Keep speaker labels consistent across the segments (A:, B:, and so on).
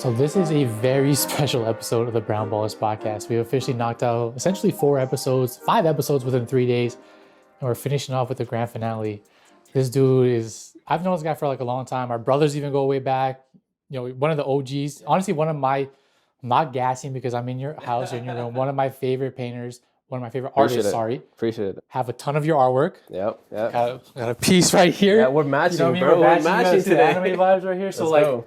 A: So this is a very special episode of the Brown Ballers podcast. We officially knocked out essentially 5 episodes within 3 days, and we're finishing off with the grand finale. This dude is, I've known this guy for like a long time. Our brothers even go way back. You know, one of the OGs, honestly, I'm not gassing because I'm in your house or in your room, one of my favorite painters, one of my favorite artists,
B: Appreciate it.
A: have a ton of your artwork.
B: Yep.
A: Got a piece right here.
B: Yeah, we're matching,
A: you know what I mean?
B: bro. We're matching
A: today. Anime vibes right here. So
B: Let's
A: like,
B: go.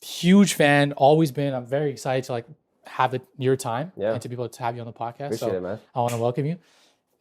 A: huge fan, always been. I'm very excited to like have your time and to be able to have you on the podcast.
B: Appreciate it, man.
A: I want to welcome you.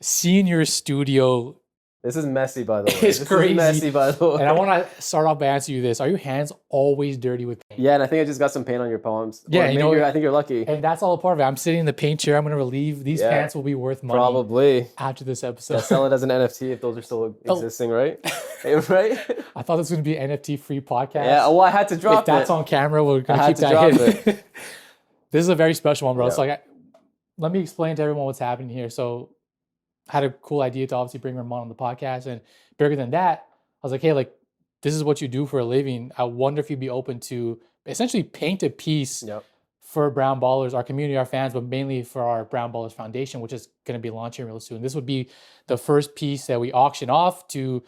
A: Seeing your studio,
B: this is messy, by the way.
A: It's crazy.
B: Is messy, by the way.
A: And I want to start off by asking you this: are your hands always dirty with paint?
B: Yeah, and I think I just got some paint on your palms.
A: Yeah,
B: I think you're lucky.
A: And that's all a part of it. I'm sitting in the paint chair. I'm going to relieve. These pants will be worth money.
B: Probably.
A: After this episode.
B: Yeah, sell it as an NFT if those are still existing, right? Right?
A: I thought this was going to be an NFT free podcast.
B: Yeah, well, I had to drop
A: it. If that's on camera, we're going to keep that hidden. This is a very special one, bro. Yeah. So let me explain to everyone what's happening here. So I had a cool idea to obviously bring Rahmaan on the podcast, and bigger than that, I was like, hey, like, this is what you do for a living. I wonder if you'd be open to essentially paint a piece for Brown Ballers, our community, our fans, but mainly for our Brown Ballers Foundation, which is going to be launching real soon. This would be the first piece that we auction off to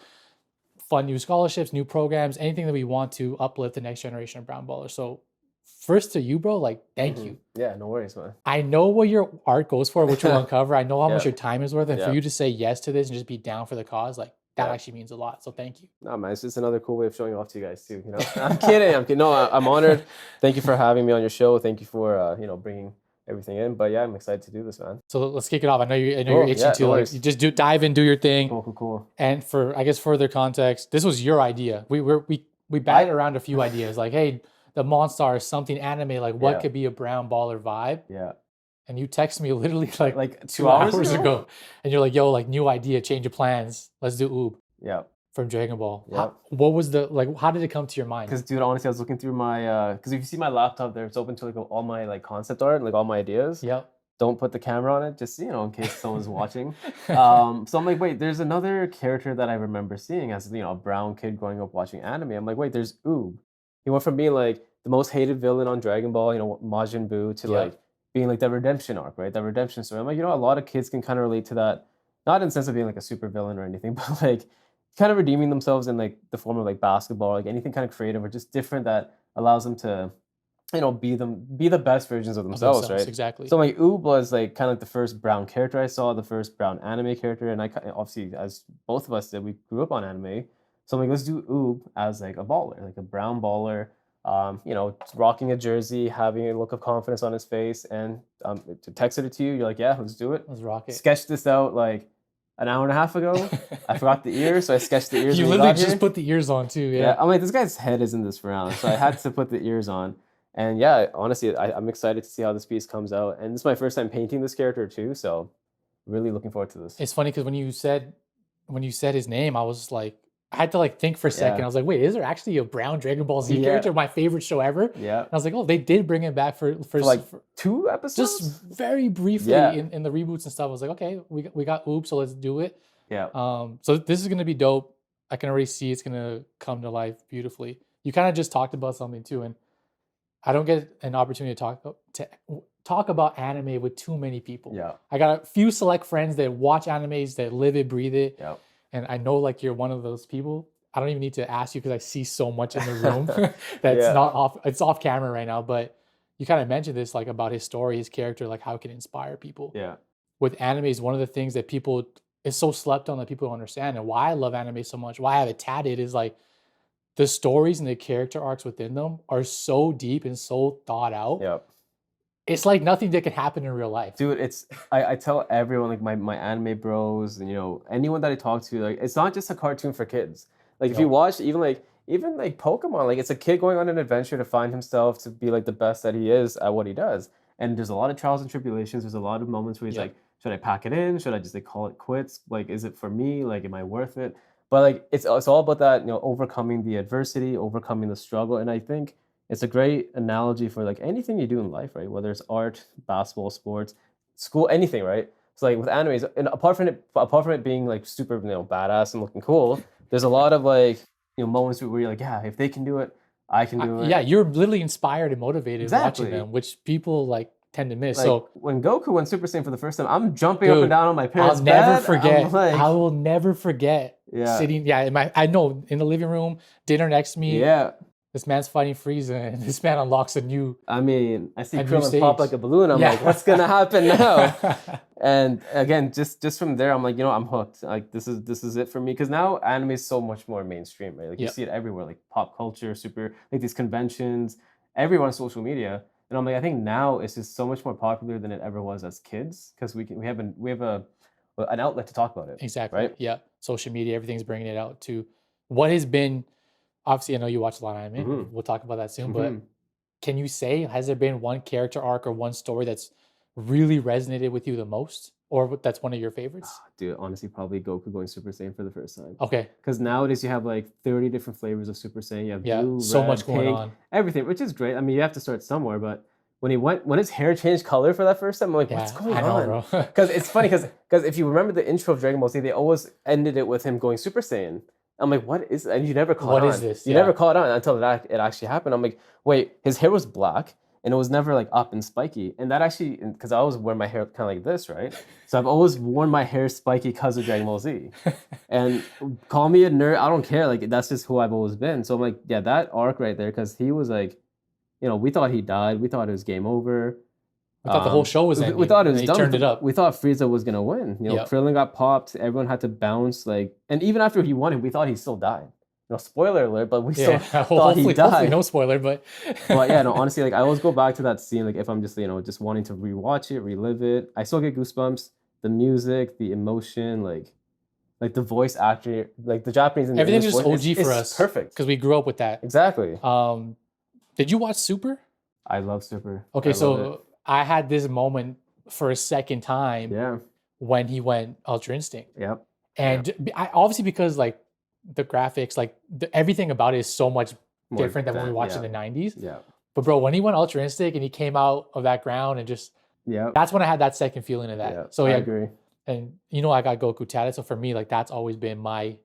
A: fund new scholarships, new programs, anything that we want to uplift the next generation of Brown Ballers. So first to you, bro, like, thank you.
B: Yeah, no worries, man.
A: I know what your art goes for, which we'll uncover. I know how much your time is worth. And for you to say yes to this and just be down for the cause, like, that actually means a lot. So thank you.
B: No, man, it's just another cool way of showing off to you guys too. You know, I'm kidding. No, I'm honored. Thank you for having me on your show. Thank you for bringing everything in. But yeah, I'm excited to do this, man.
A: So let's kick it off. I know you're itching to like, you just dive in, do your thing.
B: Cool.
A: And for, I guess, further context, this was your idea. We batted around a few ideas like, hey, the Monstar is something anime. Like, what could be a Brown Baller vibe?
B: Yeah.
A: And you texted me literally like
B: 2 hours
A: ago. And you're like, yo, like, new idea, change of plans. Let's do Oob.
B: Yeah.
A: From Dragon Ball.
B: Yeah.
A: What was how did it come to your mind?
B: Because, dude, honestly, I was looking through my, because if you see my laptop there, it's open to like all my like concept art, like all my ideas.
A: Yep.
B: Don't put the camera on it, just, in case someone's watching. So I'm like, wait, there's another character that I remember seeing as, a brown kid growing up watching anime. I'm like, wait, there's Oob. He went from being like the most hated villain on Dragon Ball, Majin Buu, to like being like that redemption arc, right? That redemption story. I'm like, a lot of kids can kind of relate to that, not in the sense of being like a super villain or anything, but like kind of redeeming themselves in like the form of like basketball, like anything kind of creative or just different that allows them to, be the best versions of themselves, right?
A: Exactly.
B: So like Oob was like kind of like the first brown character I saw, the first brown anime character, and I obviously, as both of us did, we grew up on anime. So I'm like, let's do Oob as like a baller, like a brown baller. Rocking a jersey, having a look of confidence on his face, and texted it to you. You're like, yeah, let's do it.
A: Let's rock it.
B: Sketched this out like an hour and a half ago. I forgot the ears, so I sketched the ears.
A: You literally just put the ears on too. Yeah.
B: I'm like, this guy's head isn't this round, so I had to put the ears on. And yeah, honestly, I'm excited to see how this piece comes out. And this is my first time painting this character too, so really looking forward to this.
A: It's funny because when you said his name, I was like, I had to like think for a second. I was like, wait, is there actually a brown Dragon Ball Z character? My favorite show ever.
B: Yeah.
A: And I was like, oh, they did bring it back for
B: 2 episodes?
A: Just very briefly in the reboots and stuff. I was like, okay, we got Oob, so let's do it.
B: Yeah.
A: So this is gonna be dope. I can already see it's gonna come to life beautifully. You kind of just talked about something too, and I don't get an opportunity to talk about anime with too many people.
B: Yeah.
A: I got a few select friends that watch animes, that live it, breathe it.
B: Yeah.
A: And I know like you're one of those people. I don't even need to ask you because I see so much in the room that's not off. It's off camera right now, but you kind of mentioned this like about his story, his character, like how it can inspire people.
B: Yeah.
A: With animes, one of the things that people is so slept on that people don't understand, and why I love anime so much, why I have it tatted, is like the stories and the character arcs within them are so deep and so thought out.
B: Yep.
A: It's like nothing that can happen in real life.
B: Dude, I tell everyone, like my anime bros and anyone that I talk to, like it's not just a cartoon for kids. Like if you watch even like Pokemon, like it's a kid going on an adventure to find himself, to be like the best that he is at what he does. And there's a lot of trials and tribulations. There's a lot of moments where he's like, should I pack it in? Should I just like call it quits? Like, is it for me? Like, am I worth it? But like it's all about that, overcoming the adversity, overcoming the struggle. And I think it's a great analogy for like anything you do in life, right? Whether it's art, basketball, sports, school, anything, right? So like with animes, and apart from it being like super, badass and looking cool, there's a lot of like, moments where you're like, yeah, if they can do it, I can do it.
A: Yeah, you're literally inspired and motivated
B: Exactly.
A: watching them, which people like tend to miss.
B: Like,
A: so
B: when Goku went Super Saiyan for the first time, I'm jumping
A: dude,
B: up and down on my parents'
A: I'll never
B: bed.
A: forget.
B: I'm like,
A: I will never forget
B: yeah,
A: sitting. Yeah, I know in the living room, dinner next to me.
B: yeah.
A: This man's fighting Frieza, and this man unlocks a new.
B: I mean, I see
A: a new
B: Krillin pop
A: stage.
B: like a balloon. I'm
A: Yeah.
B: like, what's gonna happen now? And again, just from there, I'm like, you know, I'm hooked. Like this is it for me, because now anime is so much more mainstream, right? Like you
A: Yep.
B: see it everywhere, like pop culture, super like these conventions, everywhere on social media. And I'm like, I think now it's just so much more popular than it ever was as kids, because we have an outlet to talk about it.
A: Exactly.
B: Right?
A: Yeah. Social media, everything's bringing it out to what has been. Obviously, I know you watch a lot of anime.
B: Mhm.
A: We'll talk about that soon.
B: Mhm.
A: But can you say, has there been one character arc or one story that's really resonated with you the most, or that's one of your favorites?
B: Dude, honestly, probably Goku going Super Saiyan for the first time.
A: Okay.
B: Because nowadays you have like 30 different flavors of Super Saiyan. You have blue,
A: so
B: red,
A: much going
B: pink,
A: on.
B: everything, which is great. I mean, you have to start somewhere, but when his hair changed color for that first time, I'm like, what's going
A: I know,
B: on?
A: bro.
B: Because it's funny, because if you remember the intro of Dragon Ball Z, they always ended it with him going Super Saiyan. I'm like, what is? And you never caught on.
A: What is this?
B: You never caught on until it actually happened. I'm like, wait, his hair was black and it was never like up and spiky. And that actually, because I always wear my hair kind of like this, right? So I've always worn my hair spiky because of Dragon Ball Z. And call me a nerd, I don't care. Like that's just who I've always been. So I'm like, yeah, that arc right there, because he was like, you know, we thought he died. We thought it was game over.
A: I thought the whole show was ending.
B: We thought it was
A: and
B: done.
A: He turned it up.
B: We thought Frieza was gonna win. You know,
A: Yep.
B: Krillin got popped. Everyone had to bounce. Like, and even after he won it, we thought he still died. You know, spoiler alert, but we still thought he died.
A: Hopefully, no spoiler, but.
B: But yeah, no, honestly, like I always go back to that scene. Like if I'm just, you know, just wanting to rewatch it, relive it, I still get goosebumps. The music, the emotion, like the voice actor, like the Japanese and
A: Everything's
B: English
A: just
B: voice,
A: OG for
B: it's
A: us.
B: perfect.
A: Because we grew up with that.
B: Exactly.
A: Did you watch Super?
B: I love Super.
A: Okay,
B: I love
A: so
B: it.
A: I had this moment for a second time
B: Yeah.
A: when he went Ultra Instinct.
B: Yep.
A: And I obviously, because like the graphics, like everything about it is so much
B: More
A: different than when we watched
B: yeah.
A: in the 90s.
B: Yeah.
A: But bro, when he went Ultra Instinct and he came out of that ground and just,
B: Yeah.
A: that's when I had that second feeling of that.
B: Yeah.
A: So
B: I
A: yeah,
B: agree.
A: and you know I got Goku tatted, so for me, like that's always been my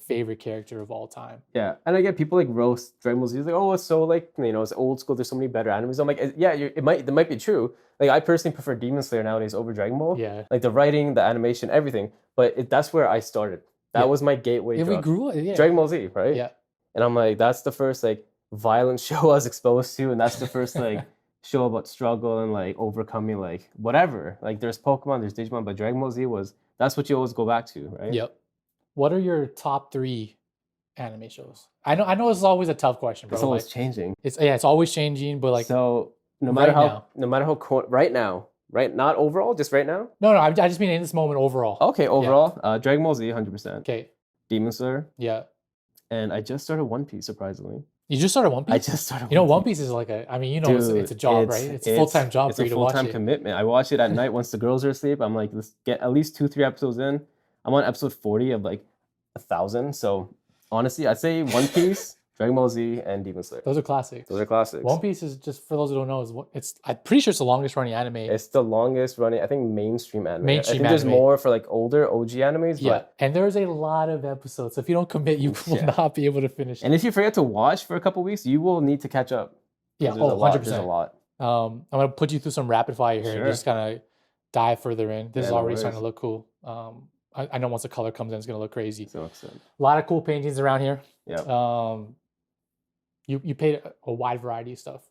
A: favorite character of all time.
B: Yeah, and I get people like roast Dragon Ball Z, like, oh, it's so like, you know, it's old school. There's so many better animes. I'm like, yeah, that might be true. Like I personally prefer Demon Slayer nowadays over Dragon Ball.
A: Yeah.
B: Like the writing, the animation, everything. But that's where I started. That was my gateway.
A: Yeah, we
B: drug.
A: grew up. Yeah.
B: Dragon Ball Z, right?
A: Yeah.
B: And I'm like, that's the first like violent show I was exposed to, and that's the first like show about struggle and like overcoming like whatever. Like there's Pokemon, there's Digimon, but Dragon Ball Z that's what you always go back to, right?
A: Yep. What are your top 3 anime shows? I know it's always a tough question, bro.
B: It's always
A: like,
B: changing.
A: It's always changing, but like
B: so no matter
A: right
B: how right now, right? Not overall, just right now.
A: No, I just mean in this moment overall.
B: Okay, overall, Dragon Ball Z, 100%.
A: Okay.
B: Demon Slayer.
A: Yeah.
B: And I just started One Piece, surprisingly.
A: You just started One Piece?
B: I just started.
A: You know, One Piece is like it's a job, right? It's a full-time job
B: it's
A: for you to watch it.
B: It's a full-time commitment. I watch it at night once the girls are asleep. I'm like, let's get at least 2-3 episodes in. I'm on episode 40 of like 1,000. So honestly, I'd say One Piece, Dragon Ball Z, and Demon Slayer.
A: Those are classics.
B: Those are classics.
A: One Piece is, just for those who don't know, I'm pretty sure it's the longest running anime.
B: It's the longest running, I think, mainstream anime.
A: Mainstream
B: I think there's
A: anime.
B: more for like older OG animes.
A: Yeah,
B: But,
A: and there's a lot of episodes. So if you don't commit, you will not be able to finish it.
B: and if you forget to watch for a couple weeks, you will need to catch up.
A: Yeah,
B: There's a lot.
A: 100%.
B: There's a lot.
A: I'm going to put you through some rapid fire here
B: Sure.
A: and just kind of dive further in. This is
B: no
A: already
B: worries.
A: starting to look cool. I know once the color comes in, it's going to look crazy.
B: So
A: A lot of cool paintings around here.
B: yeah.
A: You paid a wide variety of stuff.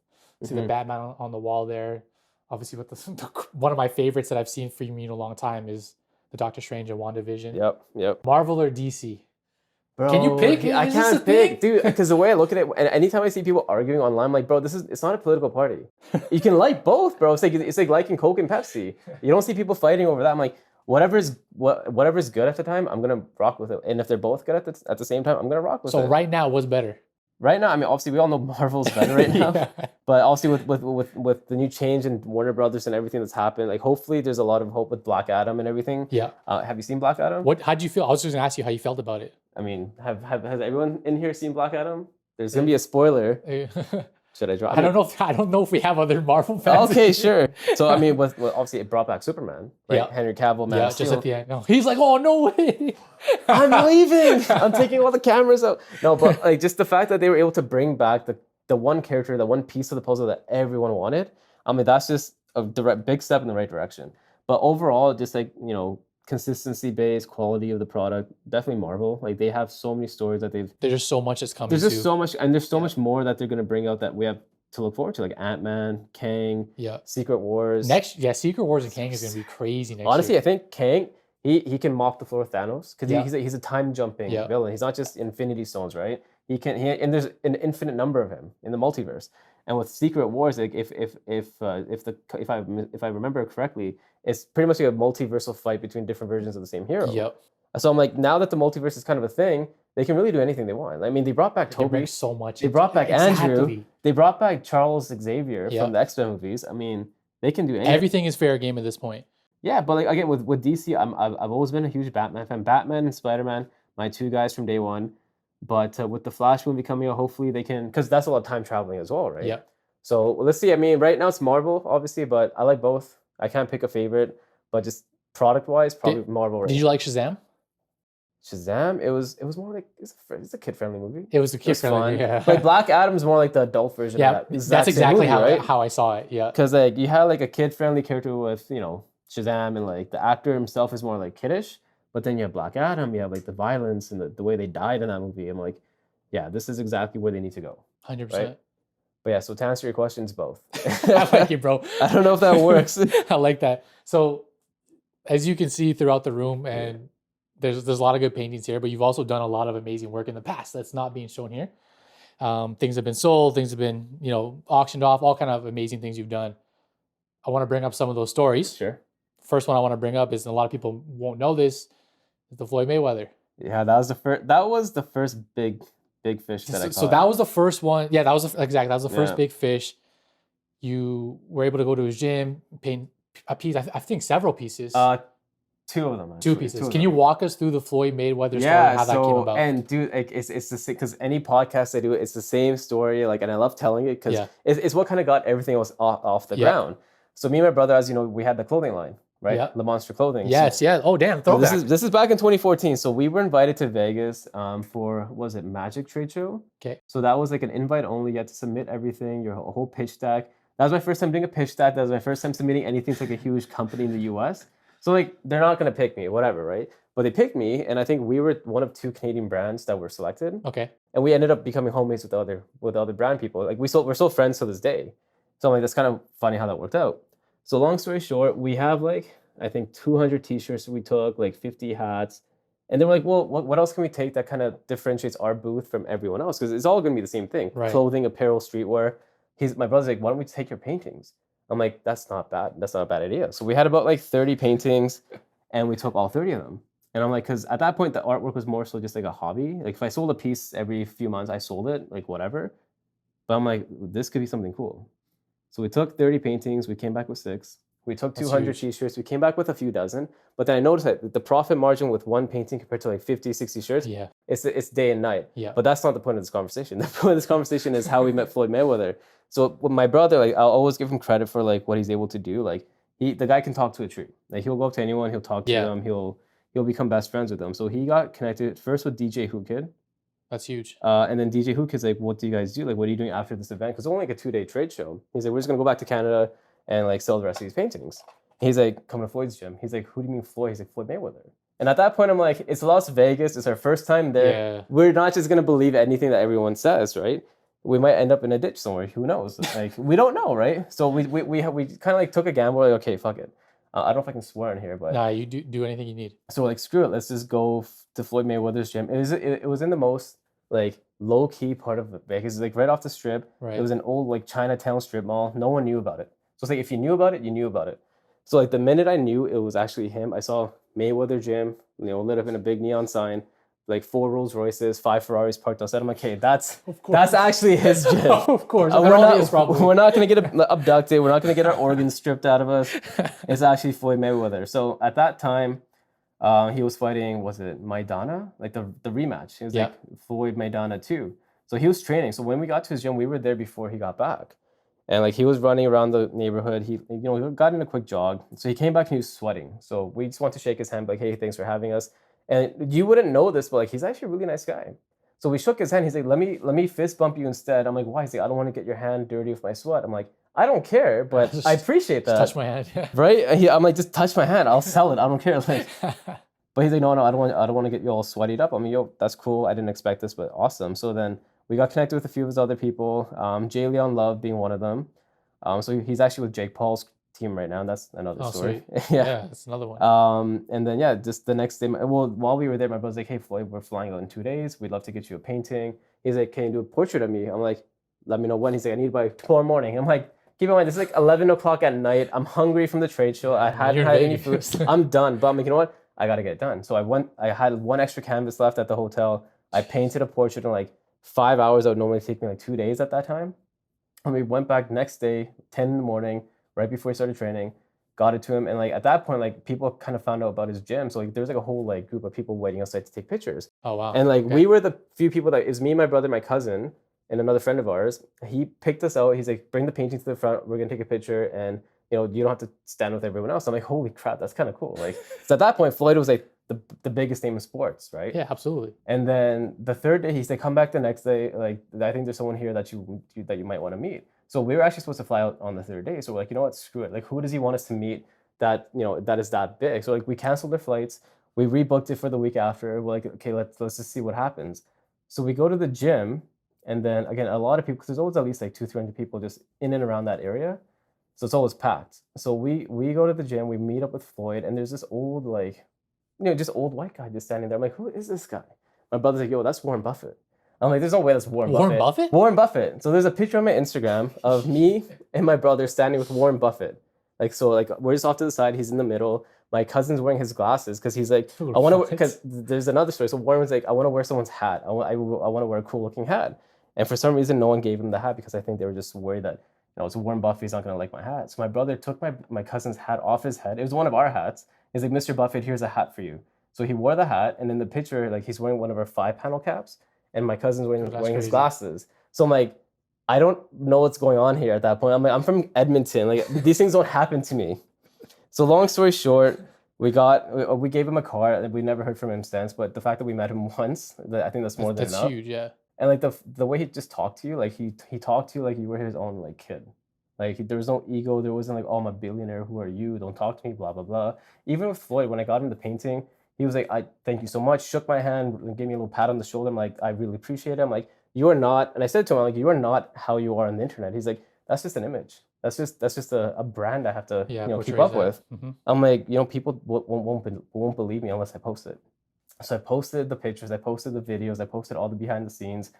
A: See the Batman on the wall there. Obviously, with one of my favorites that I've seen for you in a long time is the Doctor Strange and WandaVision.
B: Yep.
A: Marvel or DC?
B: Bro,
A: Can you pick?
B: I
A: Is this a
B: can't pick,
A: thing?
B: dude. Because the way I look at it, and anytime I see people arguing online, I'm like, bro, it's not a political party. You can like both, bro. It's like liking Coke and Pepsi. You don't see people fighting over that. I'm like, whatever's good at the time, I'm gonna rock with it. And if they're both good at the same time, I'm gonna rock with it.
A: So right now, what's better?
B: Right now, I mean, obviously, we all know Marvel's better right now.
A: Yeah.
B: But obviously, with the new change in Warner Brothers and everything that's happened, like hopefully, there's a lot of hope with Black Adam and everything.
A: Yeah.
B: Have you seen Black Adam?
A: How'd you feel? I was just gonna ask you how you felt about it.
B: I mean, has everyone in here seen Black Adam? There's gonna be a spoiler. Should I drop?
A: I don't know if we have other Marvel fans.
B: Okay, sure. So I mean, with obviously it brought back Superman, right?
A: Yeah.
B: Henry Cavill, Man of Steel.
A: Just at the end. No, he's like, oh no way,
B: I'm leaving. I'm taking all the cameras out. No, but like just the fact that they were able to bring back the one character, the one piece of the puzzle that everyone wanted. I mean, that's just a big step in the right direction. But overall, just like, you know, consistency based quality of the product, definitely Marvel. Like they have so many stories that they've.
A: There's just so much that's coming.
B: There's just so much, and there's so much more that they're gonna bring out that we have to look forward to, like Ant-Man, Kang, Secret Wars.
A: Secret Wars and Kang is gonna be crazy next
B: Honestly,
A: year.
B: I think Kang, he can mop the floor with Thanos because he's a time jumping villain. He's not just Infinity Stones, right? And there's an infinite number of him in the multiverse. And with Secret Wars, like if I remember correctly, it's pretty much like a multiversal fight between different versions of the same hero.
A: Yep.
B: So I'm like, now that the multiverse is kind of a thing, they can really do anything they want. I mean, they brought back Toby.
A: So much.
B: They brought back Andrew. They brought back Charles Xavier from the X-Men movies. I mean, they can do anything.
A: Everything is fair game at this point.
B: Yeah, but like again with DC, I've always been a huge Batman fan. Batman and Spider-Man, my two guys from day one. But with the Flash movie coming out, hopefully they can, because that's a lot of time traveling as well, right?
A: Yeah.
B: So let's see. I mean, right now it's Marvel, obviously, but I like both. I can't pick a favorite, but just product-wise, probably Marvel. Right
A: did you like Shazam?
B: Shazam, it was more like it's a kid-friendly movie.
A: It was a kid-friendly, yeah.
B: Like Black Adam's more like the adult version of that.
A: That's exactly how I saw it. Yeah.
B: Because like you had like a kid-friendly character with, you know, Shazam, and like the actor himself is more like kiddish. But then you have Black Adam, you have like the violence and the way they died in that movie. I'm like, yeah, this is exactly where they need to go.
A: 100%.
B: Right? But yeah, so to answer your questions, both.
A: I like it, bro.
B: I don't know if that works.
A: I like that. So as you can see throughout the room, and there's a lot of good paintings here, but you've also done a lot of amazing work in the past that's not being shown here. Things have been sold, things have been, you know, auctioned off, all kind of amazing things you've done. I want to bring up some of those stories.
B: Sure.
A: First one I want to bring up is, and a lot of people won't know this, is the Floyd Mayweather.
B: Yeah, that was the first big fish that I caught.
A: So that was the first one. Yeah, that was the first big fish. You were able to go to his gym, paint a piece. I think several pieces.
B: Two of them. Actually.
A: Two pieces. Can you walk us through the Floyd Mayweather story? How that came about?
B: And dude, like it's the same, because any podcast I do, it's the same story. Like, and I love telling it because it's what kind of got everything else off the ground. So me and my brother, as you know, we had the clothing line, right? Yeah. The Monster Clothing.
A: Yes,
B: so,
A: yeah. Oh, damn. Throwback.
B: This is back in 2014. So we were invited to Vegas for, was it Magic Trade Show?
A: Okay.
B: So that was like an invite only. You had to submit everything, your whole pitch deck. That was my first time doing a pitch deck. That was my first time submitting anything to like a huge company in the US. So like, they're not going to pick me, whatever, right? But they picked me, and I think we were one of 2 Canadian brands that were selected. Okay. And we ended up becoming homies with other brand people. Like we're still friends to this day. So I'm like, that's kind of funny how that worked out. So long story short, we have like, I think 200 t-shirts we took, like 50 hats. And they were like, well, what else can we take that kind of differentiates our booth from everyone else? Because it's all going to be the same thing. Right. Clothing, apparel, streetwear. My brother's like, why don't we take your paintings? I'm like, that's not bad. That's not a bad idea. So we had about like 30 paintings, and we took all 30 of them. And I'm like, because at that point, the artwork was more so just like a hobby. Like if I sold a piece every few months, I sold it, like whatever. But I'm like, this could be something cool. So we took 30 paintings. We came back with 6. We took 200 t-shirts. We came back with a few dozen. But then I noticed that the profit margin with one painting compared to like 50, 60 shirts, it's day and night. Yeah. But that's not the point of this conversation. The point of this conversation is how we met Floyd Mayweather. So with my brother, like I'll always give him credit for like what he's able to do. Like the guy can talk to a tree. Like he'll go up to anyone, he'll talk to them, he'll become best friends with them. So he got connected first with DJ Who Kid.
A: That's huge.
B: And then DJ Who Kid's like, what do you guys do? Like, what are you doing after this event? Because it's only like a 2-day trade show. He's like, we're just gonna go back to Canada and like sell the rest of these paintings. He's like, come to Floyd's gym. He's like, who do you mean Floyd? He's like, Floyd Mayweather. And at that point, I'm like, it's Las Vegas. It's our first time there. Yeah. We're not just gonna believe anything that everyone says, right? We might end up in a ditch somewhere. Who knows? Like, we don't know, right? So we kind of like took a gamble. Like, okay, fuck it. I don't know if I can swear in here, but
A: nah, you do anything you need.
B: So like, screw it. Let's just go to Floyd Mayweather's gym. It was in the most like low key part of Vegas, like right off the strip. Right. It was an old like Chinatown strip mall. No one knew about it. So it's like if you knew about it, you knew about it. So like the minute I knew it was actually him, I saw Mayweather gym, lit up in a big neon sign, like 4 Rolls Royces, 5 Ferraris parked outside. I'm like, hey, that's actually his gym.
A: Of course,
B: we're not gonna get abducted. We're not gonna get our organs stripped out of us. It's actually Floyd Mayweather. So at that time, he was fighting, was it Maidana? Like the rematch. It was like Floyd Maidana 2. So he was training. So when we got to his gym, we were there before he got back. And like he was running around the neighborhood. He got in a quick jog. So he came back and he was sweating. So we just want to shake his hand, like, hey, thanks for having us. And you wouldn't know this, but like he's actually a really nice guy. So we shook his hand. He's like, let me fist bump you instead. I'm like, why? He's like, I don't want to get your hand dirty with my sweat. I'm like, I don't care, but I appreciate that.
A: Touch my hand, yeah.
B: Right? I'm like, just touch my hand. I'll sell it. I don't care. Like, but he's like, no, I don't want to get you all sweatied up. I mean, yo, that's cool. I didn't expect this, but awesome. So then we got connected with a few of his other people. Jay Leon Love being one of them. So he's actually with Jake Paul's team right now, and that's another story.
A: Yeah, that's another one.
B: And then just the next day, well, while we were there, my brother's like, hey Floyd, we're flying out in 2 days. We'd love to get you a painting. He's like, can you do a portrait of me? I'm like, let me know when. He's like, I need it by tomorrow morning. I'm like, keep in mind, this is like 11 o'clock at night. I'm hungry from the trade show. I hadn't had any food. I'm done. But I'm like, you know what? I got to get it done. So I had one extra canvas left at the hotel. I painted a portrait in like 5 hours. That would normally take me like 2 days at that time. And we went back next day, 10 in the morning, right before we started training, got it to him. And like at that point, like people kind of found out about his gym. So like there was like a whole like group of people waiting outside to take pictures.
A: Oh, wow.
B: And like we were the few people that, it was me, my brother, my cousin, and another friend of ours. He picked us out. He's like, bring the painting to the front. We're going to take a picture. And, you don't have to stand with everyone else. I'm like, holy crap, that's kind of cool. Like, so at that point, Floyd was like the biggest name in sports, right?
A: Yeah, absolutely.
B: And then the third day, he said, come back the next day. Like, I think there's someone here that you might want to meet. So we were actually supposed to fly out on the third day. So we're like, you know what, screw it. Like, who does he want us to meet that, that is that big? So like we canceled their flights. We rebooked it for the week after. We're like, okay, let's just see what happens. So we go to the gym, and then again, a lot of people, because there's always at least like 200-300 people just in and around that area. So it's always packed. So we go to the gym, we meet up with Floyd, and there's this old, like, just old white guy just standing there. I'm like, who is this guy? My brother's like, yo, that's Warren Buffett. I'm like, there's no way that's Warren Buffett.
A: Warren Buffett?
B: Warren Buffett. So there's a picture on my Instagram of me and my brother standing with Warren Buffett. Like, so like we're just off to the side, he's in the middle. My cousin's wearing his glasses because he's like, I want to, because there's another story. So Warren was like, I want to wear someone's hat. I want to wear a cool looking hat. And for some reason, no one gave him the hat because I think they were just worried that, it's Warren Buffett, he's not going to like my hat. So my brother took my cousin's hat off his head. It was one of our hats. He's like, Mr. Buffett, here's a hat for you. So he wore the hat, and in the picture, like he's wearing one of our 5-panel caps, and my cousin's wearing his glasses. So I'm like, I don't know what's going on here at that point. I'm like, I'm from Edmonton. Like, these things don't happen to me. So long story short, we gave him a car. We never heard from him since, but the fact that we met him once, I think that's more than enough.
A: That's huge, yeah.
B: And like the way he just talked to you, like he talked to you like you were his own like kid. Like there was no ego. There wasn't like, oh, I'm a billionaire. Who are you? Don't talk to me. Blah blah blah. Even with Floyd, when I got him the painting, he was like, I thank you so much. Shook my hand and gave me a little pat on the shoulder. I'm like, I really appreciate it. I'm like, you are not. And I said to him, I'm like, you are not how you are on the internet. He's like, that's just an image. That's just a brand I have to keep up with. Mm-hmm. I'm like, people won't believe me unless I post it. So I posted the pictures, I posted the videos, I posted all the behind the scenes.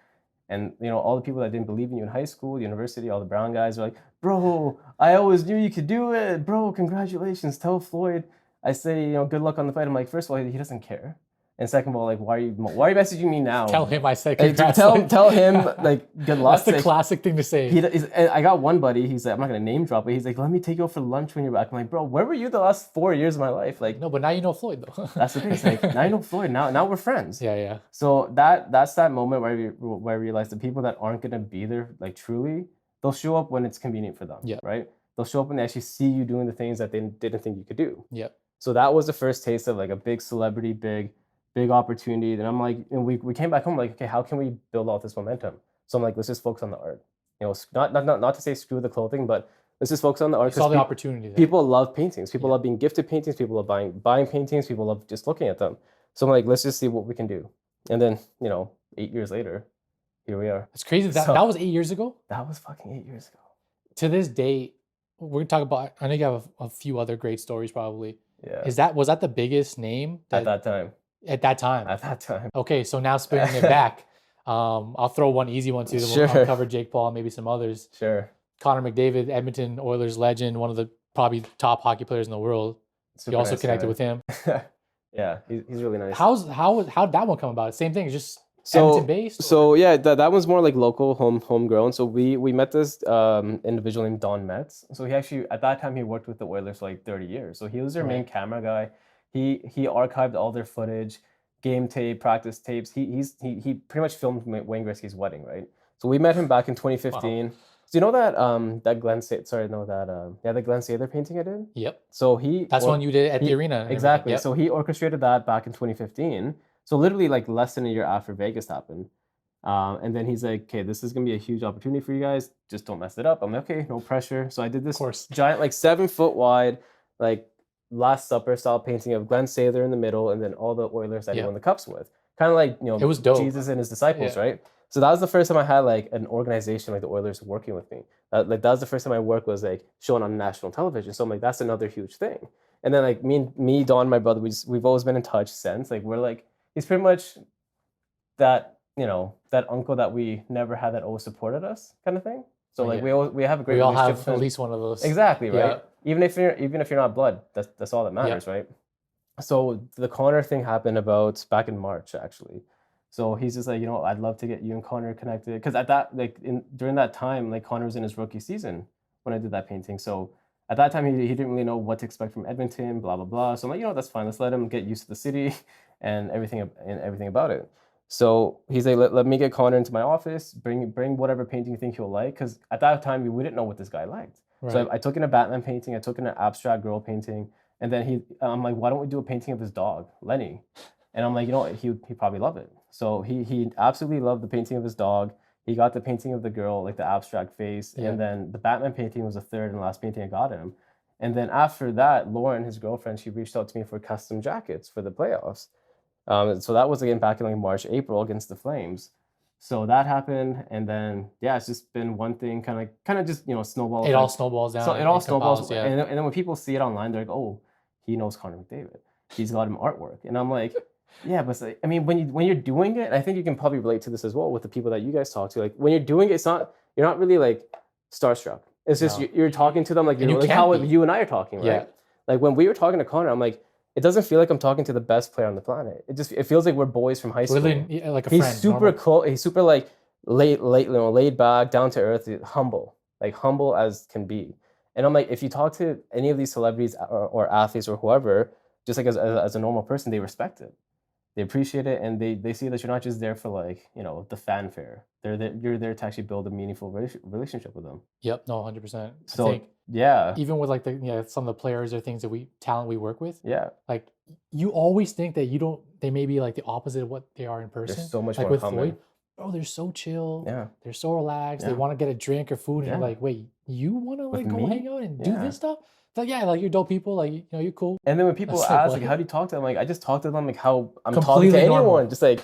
B: And, all the people that didn't believe in you in hye school, university, all the brown guys were like, bro, I always knew you could do it. Bro, congratulations. Tell Floyd. I say, good luck on the fight. I'm like, first of all, he doesn't care. And second of all, like, why are you messaging me now?
A: Tell him I said congrats.
B: Tell him, like, good luck.
A: That's the classic thing to say.
B: I got one buddy, he's like, I'm not going to name drop, but he's like, let me take you out for lunch when you're back. I'm like, bro, where were you the last 4 years of my life? Like,
A: no, but now you know Floyd, though.
B: That's the thing. It's like, now you know Floyd. Now we're friends.
A: Yeah.
B: So that's that moment where I realized the people that aren't going to be there, like, truly, they'll show up when it's convenient for them, right? They'll show up when they actually see you doing the things that they didn't think you could do.
A: Yeah.
B: So that was the first taste of, like, a big celebrity, big opportunity. Then I'm like, and we came back home like, okay, how can we build all this momentum? So I'm like, let's just focus on the art. Not to say screw the clothing, but let's just focus on the art.
A: You saw the opportunity there.
B: People love paintings. People love being gifted paintings. People love buying paintings. People love just looking at them. So I'm like, let's just see what we can do. And then, 8 years later, here we are.
A: It's crazy. That was 8 years ago?
B: That was fucking 8 years ago.
A: To this day, we're going to talk about, I know you have a few other great stories probably.
B: Yeah.
A: Was that the biggest name?
B: At that time.
A: At that time?
B: At that time.
A: Okay, so now spinning it back, I'll throw one easy one too. Then I'll cover Jake Paul and maybe some others.
B: Sure.
A: Connor McDavid, Edmonton Oilers legend, one of the probably top hockey players in the world. You also connected with him.
B: Yeah, he's really nice.
A: How'd that one come about? Same thing, just Edmonton based?
B: So yeah, that one's more like local, homegrown. So we met this individual named Don Metz. So he actually, at that time, he worked with the Oilers for like 30 years. So he was their main camera guy. He archived all their footage. game tape, practice tapes. He pretty much filmed Wayne Gretzky's wedding, right? So we met him back in 2015. Wow. So you know that Glenn the Glenn Sather painting I did?
A: Yep.
B: So
A: that's one you did at the arena.
B: Exactly. Yep. So he orchestrated that back in 2015. So literally like less than a year after Vegas happened. And then he's like, okay, this is going to be a huge opportunity for you guys. Just don't mess it up. I'm like, okay, no pressure. So I did this giant, like 7 foot wide, like Last Supper style painting of Glenn Sather in the middle, and then all the Oilers that he won the cups with. Kind of like, it was dope. Jesus and his disciples, right? So that was the first time I had like an organization like the Oilers working with me. That was the first time my work was like shown on national television. So I'm like, that's another huge thing. And then like me, Don, my brother, we've always been in touch since. Like we're like, he's pretty much that, that uncle that we never had that always supported us kind of thing. So like we have a great relationship. We all have
A: at least one of those.
B: Exactly, right? Yeah. Even if you're not blood, that's all that matters, right? So the Connor thing happened back in March actually. So he's just like, I'd love to get you and Connor connected, because at that during that time, like Connor was in his rookie season when I did that painting. So at that time he didn't really know what to expect from Edmonton, blah blah blah. So I'm like, that's fine. Let's let him get used to the city and everything about it. So he's like, let me get Connor into my office, bring whatever painting you think he'll like, because at that time we didn't know what this guy liked. Right. So I took in a Batman painting, I took in an abstract girl painting, and then I'm like, why don't we do a painting of his dog, Lenny? And I'm like, he'd probably love it. So he absolutely loved the painting of his dog. He got the painting of the girl, like the abstract face, and then the Batman painting was the third and last painting I got him. And then after that, Lauren, his girlfriend, she reached out to me for custom jackets for the playoffs. So that was again back in like March, April against the Flames. So that happened, and then it's just been one thing, kind of just snowball.
A: It all snowballs down.
B: So it all snowballs, and then when people see it online, they're like, oh, he knows Connor McDavid. He's got him artwork, and I'm like, yeah, but like, I mean, when you're doing it, I think you can probably relate to this as well with the people that you guys talk to. Like when you're doing it, you're not really like starstruck. It's just you're talking to them like like how you and I are talking, right? Yeah. Like when we were talking to Connor, I'm like, it doesn't feel like I'm talking to the best player on the planet. It feels like we're boys from high school.
A: Really, like a friend.
B: He's super close. He's super like laid back, down to earth, humble as can be. And I'm like, if you talk to any of these celebrities or athletes or whoever, just like as a normal person, they respect it. They appreciate it, and they see that you're not just there for like, the fanfare. You're there to actually build a meaningful relationship with them.
A: Yep, no, 100%.
B: So,
A: I think even with like some of the players or things that we work with, like you always think that they may be like the opposite of what they are in person.
B: There's so much
A: like
B: more
A: with
B: common.
A: Floyd, they're so chill.
B: Yeah,
A: they're so relaxed. They want to get a drink or food, and you're like, wait, you want to like go hang out and do this stuff? Like, like you're dope people, like you're cool.
B: And then when people ask like, how do you talk to them? Like, I just talk to them like how I'm talking to anyone. Normal. Just like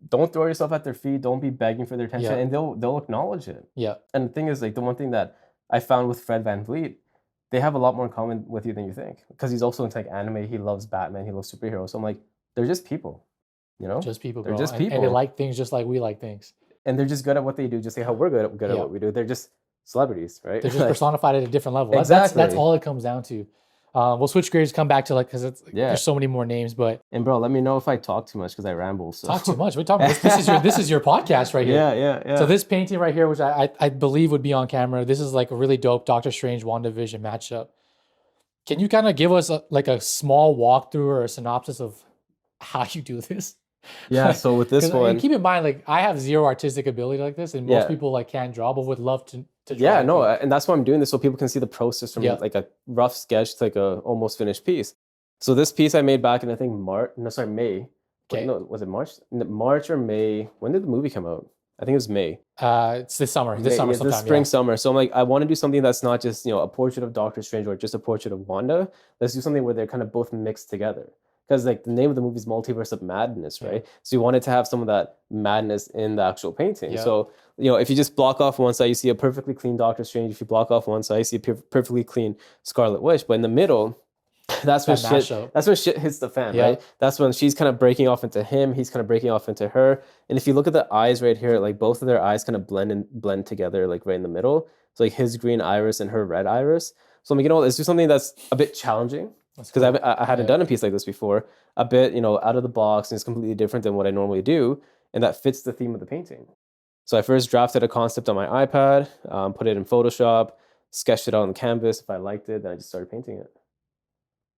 B: don't throw yourself at their feet. Don't be begging for their attention, and they'll acknowledge it. Yeah. And the thing is, like, the one thing that I found with Fred VanVleet, they have a lot more in common with you than you think, because he's also into like anime. He loves Batman. He loves superheroes. So I'm like, they're just people, Just people. They're just people, and they like things just like we like things. And they're just good at what they do, just like how we're good at what we do. They're just celebrities, right? They're just personified at a different level. Exactly. That's all it comes down to. We'll switch gears, come back to like, because there's so many more names, but bro, let me know if I talk too much, because I ramble. So. Talk too much. We're talking. This is your podcast right here. Yeah. So this painting right here, which I believe would be on camera, this is like a really dope Doctor Strange WandaVision matchup. Can you kind of give us a small walkthrough or a synopsis of how you do this? Yeah, so with this one, keep in mind, like I have zero artistic ability like this, and most people like can't draw, but would love to draw. Yeah, no, and that's why I'm doing this, so people can see the process from like a rough sketch to like a almost finished piece. So this piece I made back in I think May. Okay. No, was it March? March or May? When did the movie come out? I think it was May. It's this summer. This spring, summer. So I'm like, I want to do something that's not just a portrait of Doctor Strange or just a portrait of Wanda. Let's do something where they're kind of both mixed together. Because like the name of the movie is Multiverse of Madness, right? Yeah. So you wanted to have some of that madness in the actual painting. Yeah. So, if you just block off one side, you see a perfectly clean Doctor Strange. If you block off one side, you see a perfectly clean Scarlet Witch. But in the middle, that's when shit hits the fan, right? That's when she's kind of breaking off into him. He's kind of breaking off into her. And if you look at the eyes right here, like both of their eyes kind of blend together, like right in the middle. So like his green iris and her red iris. So I'm like, let's do something that's a bit challenging. Because I hadn't done a piece like this before, a bit, out of the box, and it's completely different than what I normally do, and that fits the theme of the painting. So I first drafted a concept on my iPad, put it in Photoshop, sketched it out on the canvas. If I liked it, then I just started painting it.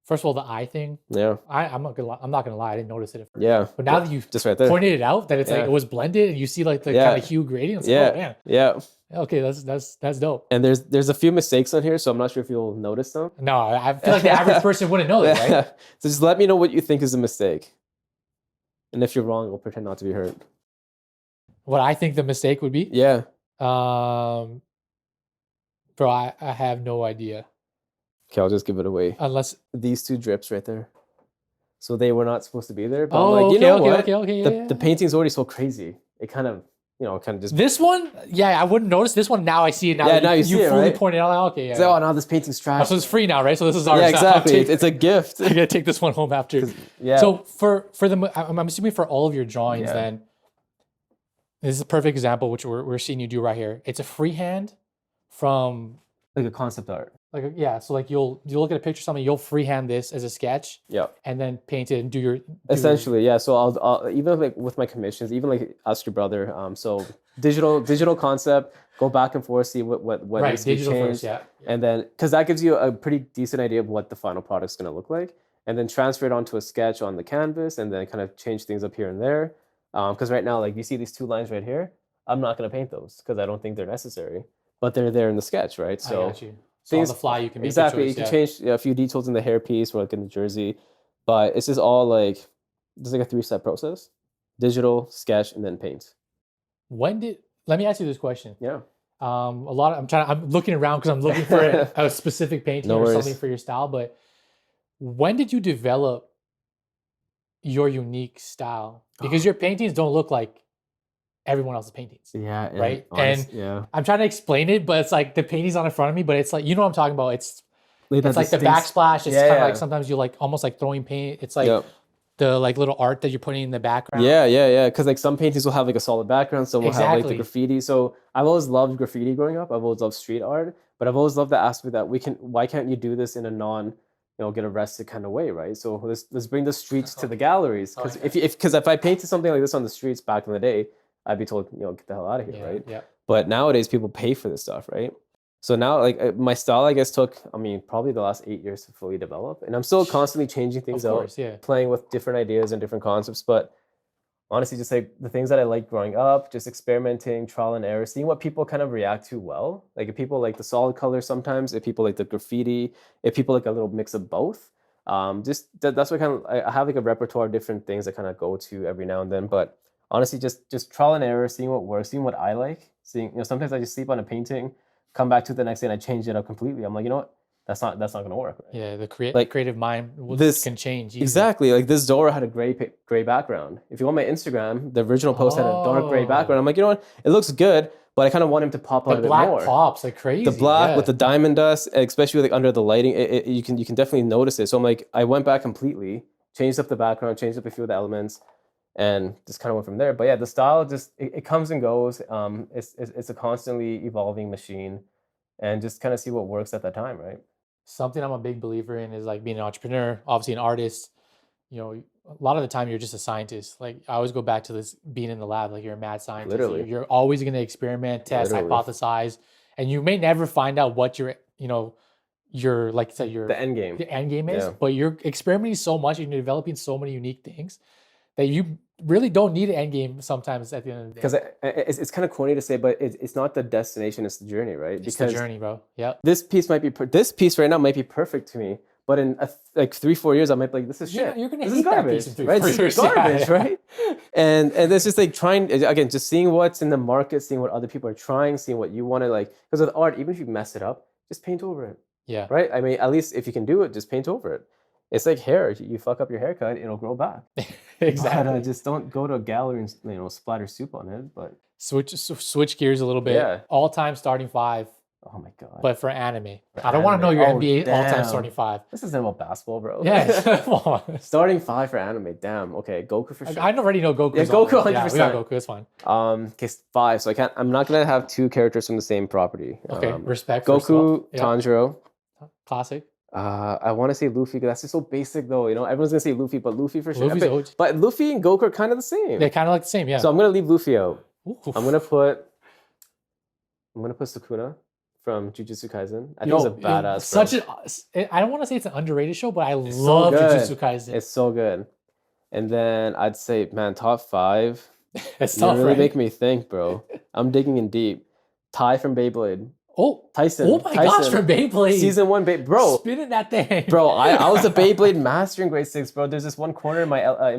A: First of all, the eye thing.
B: Yeah.
A: I'm not gonna lie. I didn't notice it at first.
B: Yeah.
A: But now that you've
B: just right there.
A: pointed it out, that it's like it was blended, and you see like the kind of hue gradient. It's like, oh man.
B: Yeah.
A: Okay, that's dope.
B: And there's a few mistakes on here, so I'm not sure if you'll notice them.
A: No, I feel like the average person wouldn't know that, right?
B: So just let me know what you think is a mistake. And if you're wrong, we'll pretend not to be hurt.
A: What I think the mistake would be?
B: Yeah.
A: Bro, I have no idea.
B: Okay, I'll just give it away.
A: Unless
B: these two drips right there. So they were not supposed to be there. But
A: I'm
B: like, you know what?
A: Okay.
B: The painting's already so crazy. It kind of, just...
A: This one? Yeah, I wouldn't notice. This one, now I see it. Now
B: now you see it,
A: fully
B: right?
A: pointed out. Like, okay, yeah.
B: So, now this painting's trash.
A: So it's free now, right? So this is ours.
B: Yeah, exactly. It's a gift.
A: I gotta take this one home after.
B: Yeah.
A: So I'm assuming for all of your drawings, then this is a perfect example, which we're seeing you do right here. It's a freehand from
B: like a concept art.
A: So like you'll look at a picture of something, you'll freehand this as a sketch, and then paint it and do your
B: essentially, yeah. So I'll even like with my commissions, even like ask your brother. So digital concept, go back and forth, see what needs to be changed, and then because that gives you a pretty decent idea of what the final product's going to look like, and then transfer it onto a sketch on the canvas, and then kind of change things up here and there. Because right now, like you see these two lines right here, I'm not going to paint those because I don't think they're necessary, but they're there in the sketch, right? So.
A: I got you. So on the fly, you can make
B: you can change a few details in the hairpiece or like in the jersey, but it's just all like there's like a 3-step process: digital, sketch, and then paint.
A: Let me ask you this question?
B: Yeah.
A: I'm looking around because I'm looking for a specific painting or something for your style. But when did you develop your unique style? Because your paintings don't look like everyone else's paintings. Yeah. Right. I'm trying to explain it, but it's like the painting's on in front of me, but it's like, you know what I'm talking about? It's like the backsplash. It's kind of like sometimes you like almost like throwing paint. It's like the like little art that you're putting in the background. Yeah. Because like some paintings will have like a solid background, some will have like the graffiti. So I've always loved graffiti growing up. I've always loved street art, but I've always loved the aspect that why can't you do this in a non, get arrested kind of way, right? So let's bring the streets to the galleries. Because if I painted something like this on the streets back in the day, I'd be told, get the hell out of here, right? Yeah. But nowadays, people pay for this stuff, right? So now, like my style, I guess took, probably the last 8 years to fully develop, and I'm still constantly changing things out, playing with different ideas and different concepts. But honestly, just like the things that I like growing up, just experimenting, trial and error, seeing what people kind of react to well. Like if people like the solid color, sometimes if people like the graffiti, if people like a little mix of both. That's what I have like a repertoire of different things I kind of go to every now and then, but. Honestly, just trial and error, seeing what works, seeing what I like, sometimes I just sleep on a painting, come back to it the next day and I change it up completely. I'm like, you know what? That's not going to work. Right? Yeah, the creative mind can change. Easily. Exactly. Like this Dora had a gray background. If you want my Instagram, the original post had a dark gray background. I'm like, you know what? It looks good, but I kind of want him to pop out a bit more. The black pops like crazy. The black with the diamond dust, especially like under the lighting, you can definitely notice it. So I'm like, I went back completely, changed up the background, changed up a few of the elements. And just kind of went from there. But yeah, the style just it comes and goes. It's a constantly evolving machine, and just kind of see what works at that time, right? Something I'm a big believer in is like being an entrepreneur, obviously an artist. A lot of the time you're just a scientist. Like I always go back to this being in the lab, like you're a mad scientist. Literally, you're always going to experiment, test, hypothesize, and you may never find out what your like you said, the end game is. But you're experimenting so much and you're developing so many unique things that you really don't need an end game sometimes at the end of the day. Because it's kind of corny to say, but it's not the destination, it's the journey, right? It's the journey, bro. Yeah. This piece right now might be perfect to me, but in like 3-4 years, I might be like, this is shit. You're gonna hate garbage, that piece in 3-4 years. This is garbage, right? And it's just like trying again, just seeing what's in the market, seeing what other people are trying, seeing what you want to like. Because with art, even if you mess it up, just paint over it. Yeah. Right. At least if you can do it, just paint over it. It's like hair. You fuck up your haircut, it'll grow back. Exactly. But, just don't go to a gallery and splatter soup on it. But switch gears a little bit. Yeah. All-time starting 5. Oh my god. But for anime, I don't want to know your NBA all-time starting 5. This isn't about basketball, bro. Yeah. Come on. Starting 5 for anime. Damn. Okay, Goku for sure. I already know Goku. Yeah, Goku 100%. Yeah, we got Goku. It's fine. Okay, 5. So I'm not gonna have 2 characters from the same property. Okay. Respect. Goku, Tanjiro. Classic. I want to say Luffy because that's just so basic though. Everyone's gonna say Luffy, but Luffy for sure. But Luffy and Goku are kind of the same. They're kind of like the same, yeah. So I'm gonna leave Luffy out. Oof. I'm gonna put Sukuna
B: from Jujutsu Kaisen. I think he's a badass.
A: Such I don't want to say it's an underrated show, but I
B: It's
A: love
B: so good.
A: Jujutsu Kaisen.
B: It's so good. And then I'd say, man, top 5.
A: It's
B: You
A: tough,
B: really
A: right?
B: make me think, bro. I'm digging in deep. Ty from Beyblade.
A: Oh,
B: Tyson.
A: Oh my gosh, from Beyblade.
B: Season 1, bro.
A: Spinning that thing.
B: Bro, I was a Beyblade master in grade 6, bro. There's this one corner in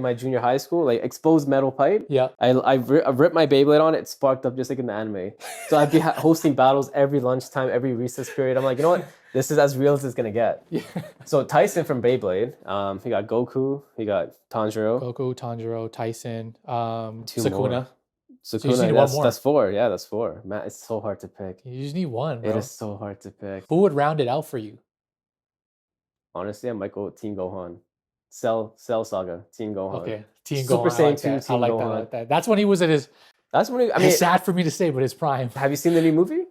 B: my junior high school, like exposed metal pipe.
A: Yeah.
B: I ripped my Beyblade on it. It sparked up just like in the anime. So I'd be hosting battles every lunchtime, every recess period. I'm like, you know what? This is as real as it's gonna get.
A: Yeah.
B: So Tyson from Beyblade. He got Goku. He got Tanjiro.
A: Goku, Tanjiro, Tyson,
B: 2
A: Sukuna.
B: more.
A: So you just need one more.
B: That's 4. Yeah, that's 4. Man, it's so hard to pick.
A: You just need one, bro.
B: It is so hard to pick.
A: Who would round it out for you?
B: Honestly, I might go Team Gohan. Cell Saga, Team Gohan.
A: Okay, Team
B: Super
A: Gohan.
B: Saiyan 2,
A: I
B: Team
A: like
B: Gohan.
A: that. I like that. That's when he was at his.
B: That's when
A: It's sad for me to say, but his prime.
B: have you seen the new movie?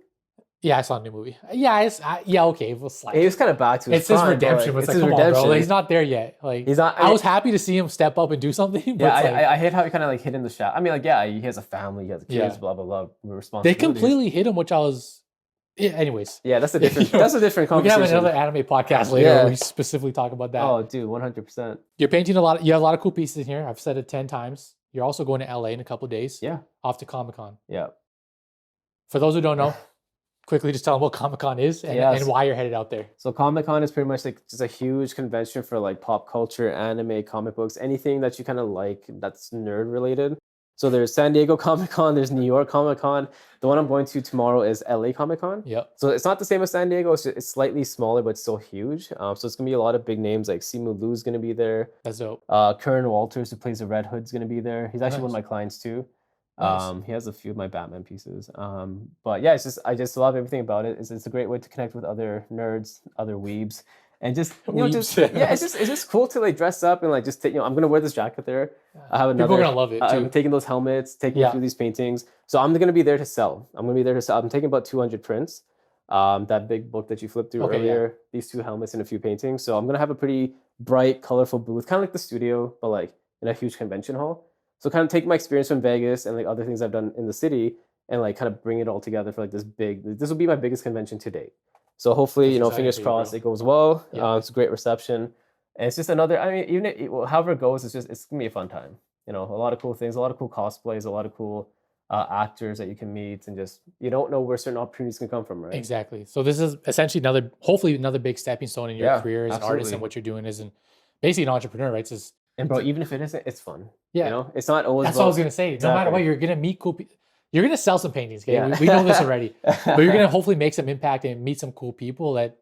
A: Yeah, I saw a new movie. Yeah, yeah, okay, we'll slide.
B: He was kind of back to his
A: It's his
B: prime,
A: redemption.
B: but
A: It's
B: it's
A: like,
B: his
A: come on,
B: redemption.
A: bro. He's not there yet. Like,
B: He's not.
A: I was happy to see him step up and do something. But
B: Yeah,
A: it's like,
B: I hate how he kind of like hid in the shadow. I mean, like, yeah, he has a family, he has kids,
A: Yeah.
B: blah blah blah.
A: they
B: Responsibilities.
A: completely hit him, which I was. Yeah, anyways,
B: Yeah, that's a different. That's a different
A: we can
B: conversation.
A: have another anime podcast later
B: Yeah.
A: where we specifically talk about that.
B: Oh, dude, 100%.
A: You're painting a lot. You have a lot of cool pieces in here. I've said it 10 times. You're also going to LA in a couple of days.
B: Yeah,
A: Off to Comic-Con.
B: yeah.
A: For those who don't know, quickly just tell them what Comic-Con is and,
B: Yes.
A: and why you're headed out there.
B: So Comic-Con is pretty much like just a huge convention for like pop culture, anime, comic books, anything that you kind of like that's nerd related. So there's San Diego Comic-Con, there's New York Comic-Con. The one I'm going to tomorrow is LA Comic-Con.
A: Yep.
B: So it's not the same as San Diego. It's slightly smaller, but still huge. So it's gonna be a lot of big names like Simu Liu is gonna be there.
A: That's dope.
B: Kern Walters, who plays the Red Hood, is gonna be there. He's actually one of my clients too.
A: Nice.
B: He has a few of my Batman pieces. But yeah, I just love everything about it. It's a great way to connect with other nerds, other weebs, and just it's just cool to like dress up and like just take. I'm gonna wear this jacket there. I have another.
A: People are gonna love it too.
B: I'm taking those helmets, taking through these paintings. So I'm gonna be there to sell. I'm taking about 200 prints. That big book that you flipped through earlier. These 2 helmets and a few paintings. So I'm gonna have a pretty bright, colorful booth, kind of like the studio, but like in a huge convention hall. So kind of take my experience from Vegas and like other things I've done in the city and like kind of bring it all together for like this will be my biggest convention to date. So hopefully, fingers crossed it goes well.
A: Yeah.
B: It's a great reception. And it's just another, I mean, however it goes, it's going to be a fun time. A lot of cool things, a lot of cool cosplays, a lot of cool actors that you can meet, and just, you don't know where certain opportunities can come from, right?
A: Exactly. So this is essentially hopefully another big stepping stone in your career as an artist, and what you're doing is basically an entrepreneur, right?
B: And bro, even if it isn't, it's fun.
A: Yeah.
B: It's not always.
A: That's what I was gonna say.
B: Exactly.
A: No matter what, you're gonna meet cool people. You're gonna sell some paintings. Okay? Yeah. We know this already. But you're gonna hopefully make some impact and meet some cool people that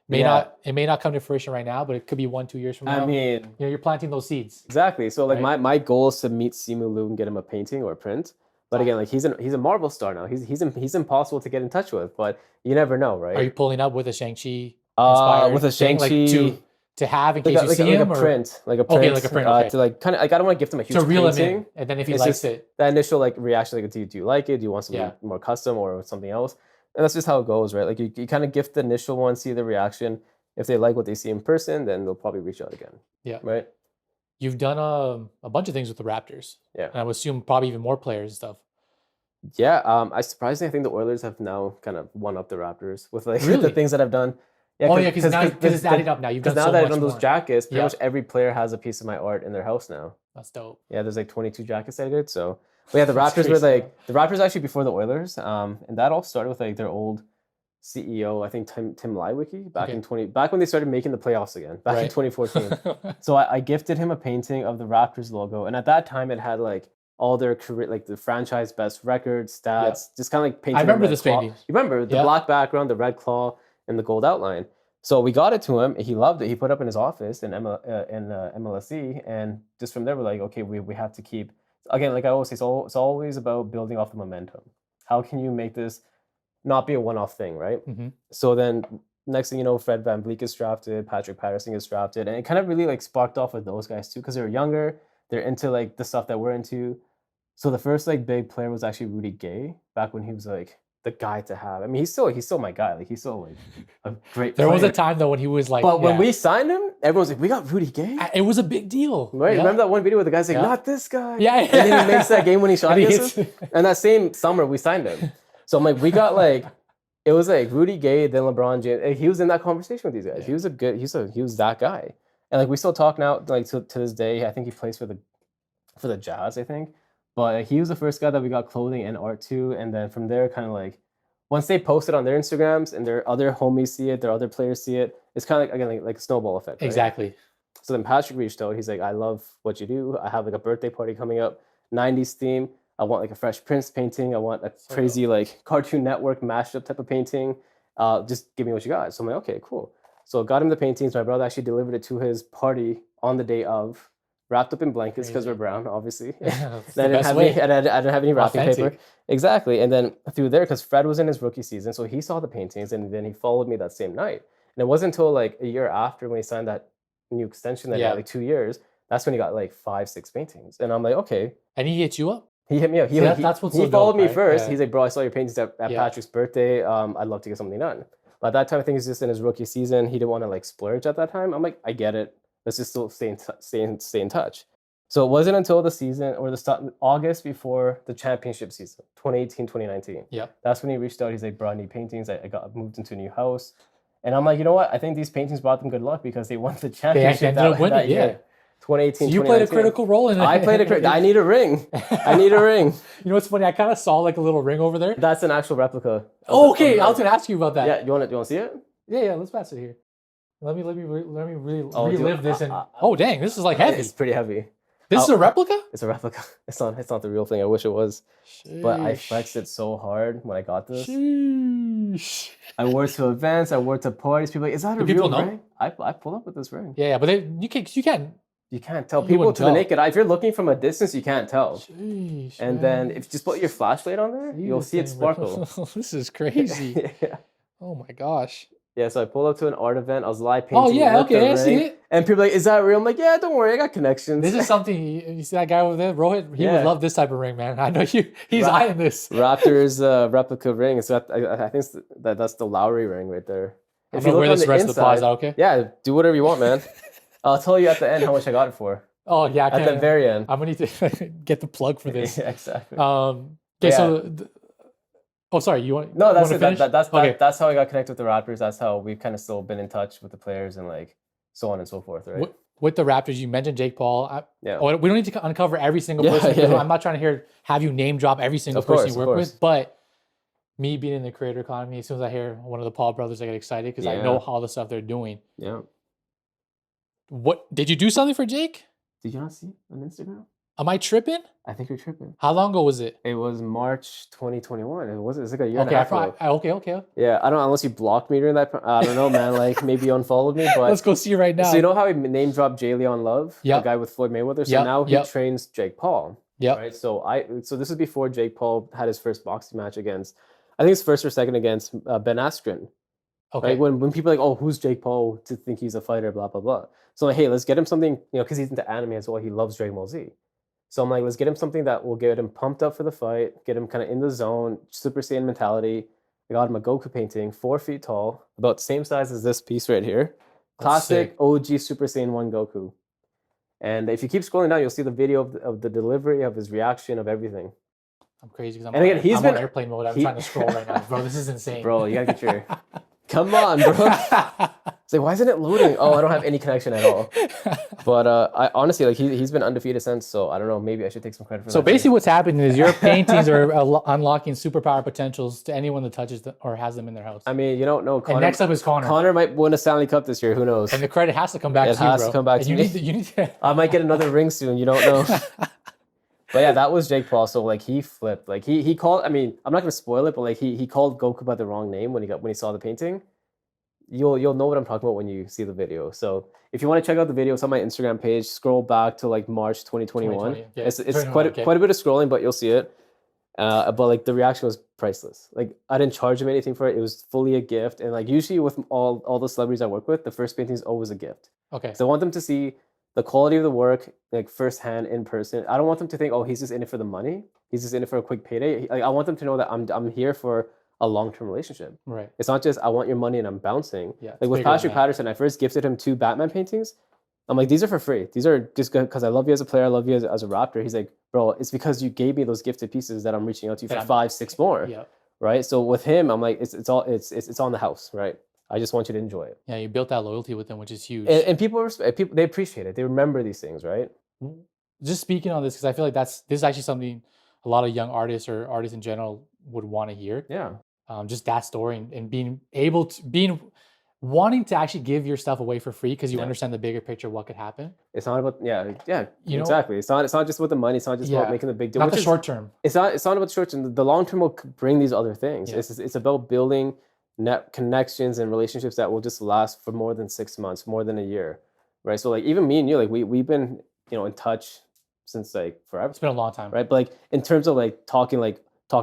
A: may not come to fruition right now, but it could be 1-2 years from now.
B: I mean,
A: you're planting those seeds.
B: Exactly. So like my goal is to meet Simu Liu and get him a painting or a print. But again, like he's a Marvel star now. He's impossible to get in touch with. But you never know, right?
A: Are you pulling up with a Shang-Chi?
B: With a Shang-Chi.
A: To have in case you see him,
B: like a print.
A: Okay, like a print. Okay.
B: To like kind of, like I don't want to gift him a huge
A: reel
B: painting.
A: him in, and then if he likes it,
B: that initial like reaction, like do you like it? Do you want something more custom or something else? And that's just how it goes, right? Like you kind of gift the initial one, see the reaction. If they like what they see in person, then they'll probably reach out again.
A: Yeah.
B: Right.
A: You've done a bunch of things with the Raptors.
B: Yeah.
A: And I would assume probably even more players and stuff.
B: Yeah. I surprisingly think the Oilers have now kind of won up the Raptors with like
A: Really?
B: the things that I've done.
A: Yeah, because it's added up now. You've done so much more.
B: Now that I've done those jackets, pretty much every player has a piece of my art in their house now.
A: That's dope.
B: Yeah, there's like 22 jackets I did. So, but yeah, the Raptors were like the Raptors actually before the Oilers, and that all started with like their old CEO, I think Tim Liwicki, back when they started making the playoffs again, back in 2014. So I gifted him a painting of the Raptors logo, and at that time it had like all their career, like the franchise best records, stats, just kind of like painting.
A: I remember this painting.
B: You remember the black background, the red claw, and the gold outline. So we got it to him. He loved it. He put it up in his office in MLSE, and just from there we're like, okay, we have to keep. Again, like I always say, it's always about building off the momentum. How can you make this not be a one-off thing, right?
A: Mm-hmm.
B: So then next thing you know, Fred VanVleet gets drafted, Patrick Patterson gets drafted, and it kind of really like sparked off with those guys too, because they were younger. They're into like the stuff that we're into. So the first like big player was actually Rudy Gay, back when he was like the guy to have. I mean, he's still my guy. Like he's still like a great player.
A: There was a time though when he was like,
B: but when we signed him, everyone's like, we got Rudy Gay.
A: It was a big deal,
B: right?
A: Yeah.
B: Remember that one video where the guy's like, not this guy.
A: Yeah.
B: And then he makes that game when he shot against us. And that same summer we signed him. So I'm like, we got like It was like Rudy Gay, then LeBron James. He was in that conversation with these guys.
A: Yeah.
B: He was that guy. And like we still talk now, like to this day. I think he plays for the Jazz, I think. But he was the first guy that we got clothing and art to. And then from there, kind of like once they post it on their Instagrams and their other homies see it, their other players see it, it's kind of like again like a snowball effect. Right?
A: Exactly.
B: So then Patrick reached out. He's like, I love what you do. I have like a birthday party coming up, 90s theme. I want like a Fresh Prince painting. I want a crazy like Cartoon Network mashup type of painting. Just give me what you got. So I'm like, okay, cool. So I got him the paintings. My brother actually delivered it to his party on the day of, wrapped up in blankets because we're brown, obviously.
A: Yeah,
B: I didn't have any wrapping paper. Exactly. And then through there, because Fred was in his rookie season, so he saw the paintings and then he followed me that same night. And it wasn't until like a year after when he signed that new extension that he had like 2 years, that's when he got like 5-6 paintings. And I'm like, okay.
A: And he hit you up?
B: He hit me up. He followed me first. He's like, bro, I saw your paintings at Patrick's birthday. I'd love to get something done. But at that time, I think he's just in his rookie season. He didn't want to like splurge at that time. I'm like, I get it. Let's just still stay in touch. So it wasn't until the season or the start August before the championship season, 2018, 2019.
A: Yeah. That's
B: when he reached out. He's like, bro, I need paintings. I got moved into a new house. And I'm like, you know what? I think these paintings brought them good luck because they won the championship that year. 2018,
A: so you played a critical role in it.
B: I played I need a ring. I need a ring.
A: You know what's funny? I kind of saw like a little ring over there.
B: That's an actual replica.
A: Oh, okay. I was gonna ask you about that.
B: Yeah, you want to see it?
A: Yeah. Let's pass it here. Let me relive this. And oh, dang, this is like heavy.
B: It's pretty heavy.
A: This is a replica?
B: It's a replica. It's not the real thing. I wish it was. Sheesh. But I flexed it so hard when I got this. Sheesh. I wore it to events. I wore it to parties. People are like, is that a real ring? I pulled up with this ring.
A: Yeah, but you can't tell.
B: People to the naked eye. If you're looking from a distance, you can't tell.
A: Sheesh,
B: and then if you just put your flashlight on there, you'll see it sparkle.
A: This is crazy.
B: Yeah.
A: Oh my gosh.
B: Yeah, so I pulled up to an art event. I was live painting.
A: Oh yeah, okay, I see it.
B: And people are like, is that real? I'm like, yeah, don't worry, I got connections.
A: This is something, you see that guy over there, Rohit? He would love this type of ring, man. I know he's eyeing this.
B: Raptors replica ring. So I think that's the Lowry ring right there.
A: If you look on the rest of the pod, is that okay?
B: Yeah, do whatever you want, man. I'll tell you at the end how much I got it for.
A: Oh yeah,
B: at the very end.
A: I'm gonna need to get the plug for this.
B: Yeah, exactly.
A: Okay, so. Oh, sorry. You want?
B: No, that's it.
A: Okay.
B: That's how I got connected with the Raptors. That's how we've kind of still been in touch with the players and like so on and so forth, right?
A: With the Raptors, you mentioned Jake Paul. We don't need to uncover every single person. Yeah. I'm not trying to have you name drop every single person you work with, but me being in the creator economy, as soon as I hear one of the Paul brothers, I get excited because I know all the stuff they're doing.
B: Yeah.
A: What did you do something for Jake?
B: Did you not see on Instagram?
A: Am I tripping?
B: I think you're tripping.
A: How long ago was it?
B: It was March 2021. It's like a year and
A: a
B: half ago.
A: Okay.
B: Yeah, I don't know, unless you blocked me during that. I don't know, man. Like maybe you unfollowed me. But
A: let's go see right now.
B: So you know how he name dropped Jay Leon Love, the guy with Floyd Mayweather. So now he trains Jake Paul. Yeah. Right. So this is before Jake Paul had his first boxing match against, I think it's first or second against Ben Askren. Okay. Right? When people are like, oh, who's Jake Paul to think he's a fighter? Blah blah blah. So like, hey, let's get him something. Because he's into anime as well. He loves Dragon Ball Z. So I'm like, let's get him something that will get him pumped up for the fight, get him kind of in the zone, Super Saiyan mentality. I got him a Goku painting, 4 feet tall, about the same size as this piece right here. Classic OG Super Saiyan 1 Goku. And if you keep scrolling down, you'll see the video of the delivery, of his reaction, of everything.
A: I'm crazy because I'm on airplane mode. I'm trying to scroll right now. Bro, this is insane.
B: Bro, you gotta get your... Come on, bro. It's like, why isn't it loading? Oh, I don't have any connection at all. But I honestly, like, he's been undefeated since, so I don't know. Maybe I should take some credit for that.
A: So basically what's happening is your paintings are unlocking superpower potentials to anyone that touches them or has them in their house.
B: I mean, you don't know.
A: And next up is Connor.
B: Connor might win a Stanley Cup this year. Who knows?
A: And the credit has to come back to you, bro. It has to come back to me. You need to...
B: I might get another ring soon. You don't know. But yeah, that was Jake Paul. So like he flipped. Like he called, I mean, I'm not gonna spoil it, but like he called Goku by the wrong name when he saw the painting. You'll know what I'm talking about when you see the video. So if you want to check out the video, it's on my Instagram page. Scroll back to like March 2021. Yeah, it's quite a bit of scrolling, but you'll see it. But like the reaction was priceless. Like I didn't charge him anything for it. It was fully a gift. And like usually with all the celebrities I work with, the first painting is always a gift.
A: Okay.
B: So I want them to see the quality of the work like firsthand in person. I don't want them to think, oh, he's just in it for the money. He's just in it for a quick payday. Like, I want them to know that I'm here for a long-term relationship.
A: Right.
B: It's not just I want your money and I'm bouncing.
A: Yeah.
B: Like with Patrick Patterson, I first gifted him 2 Batman paintings. I'm like, these are for free. These are just good because I love you as a player. I love you as a Raptor. He's like, bro, it's because you gave me those gifted pieces that I'm reaching out to you for 5, 6 more.
A: Yeah.
B: right? So with him, I'm like, it's on the house, right? I just want you to enjoy it.
A: Yeah, you built that loyalty with them, which is huge.
B: And people they appreciate it. They remember these things, right?
A: Just speaking on this, because I feel like this is actually something a lot of young artists or artists in general would want to hear.
B: Yeah.
A: Just that story and being able to wanting to actually give your stuff away for free because you understand the bigger picture of what could happen.
B: It's not about
A: You know?
B: exactly. It's not just about the money. It's not just about making the big deal.
A: Not the short term.
B: It's not about the short term. The long term will bring these other things.
A: Yeah.
B: It's about building net connections and relationships that will just last for more than 6 months, more than a year, right? So like even me and you, like we've been in touch since like forever.
A: It's been a long time,
B: right? But like in terms of like talking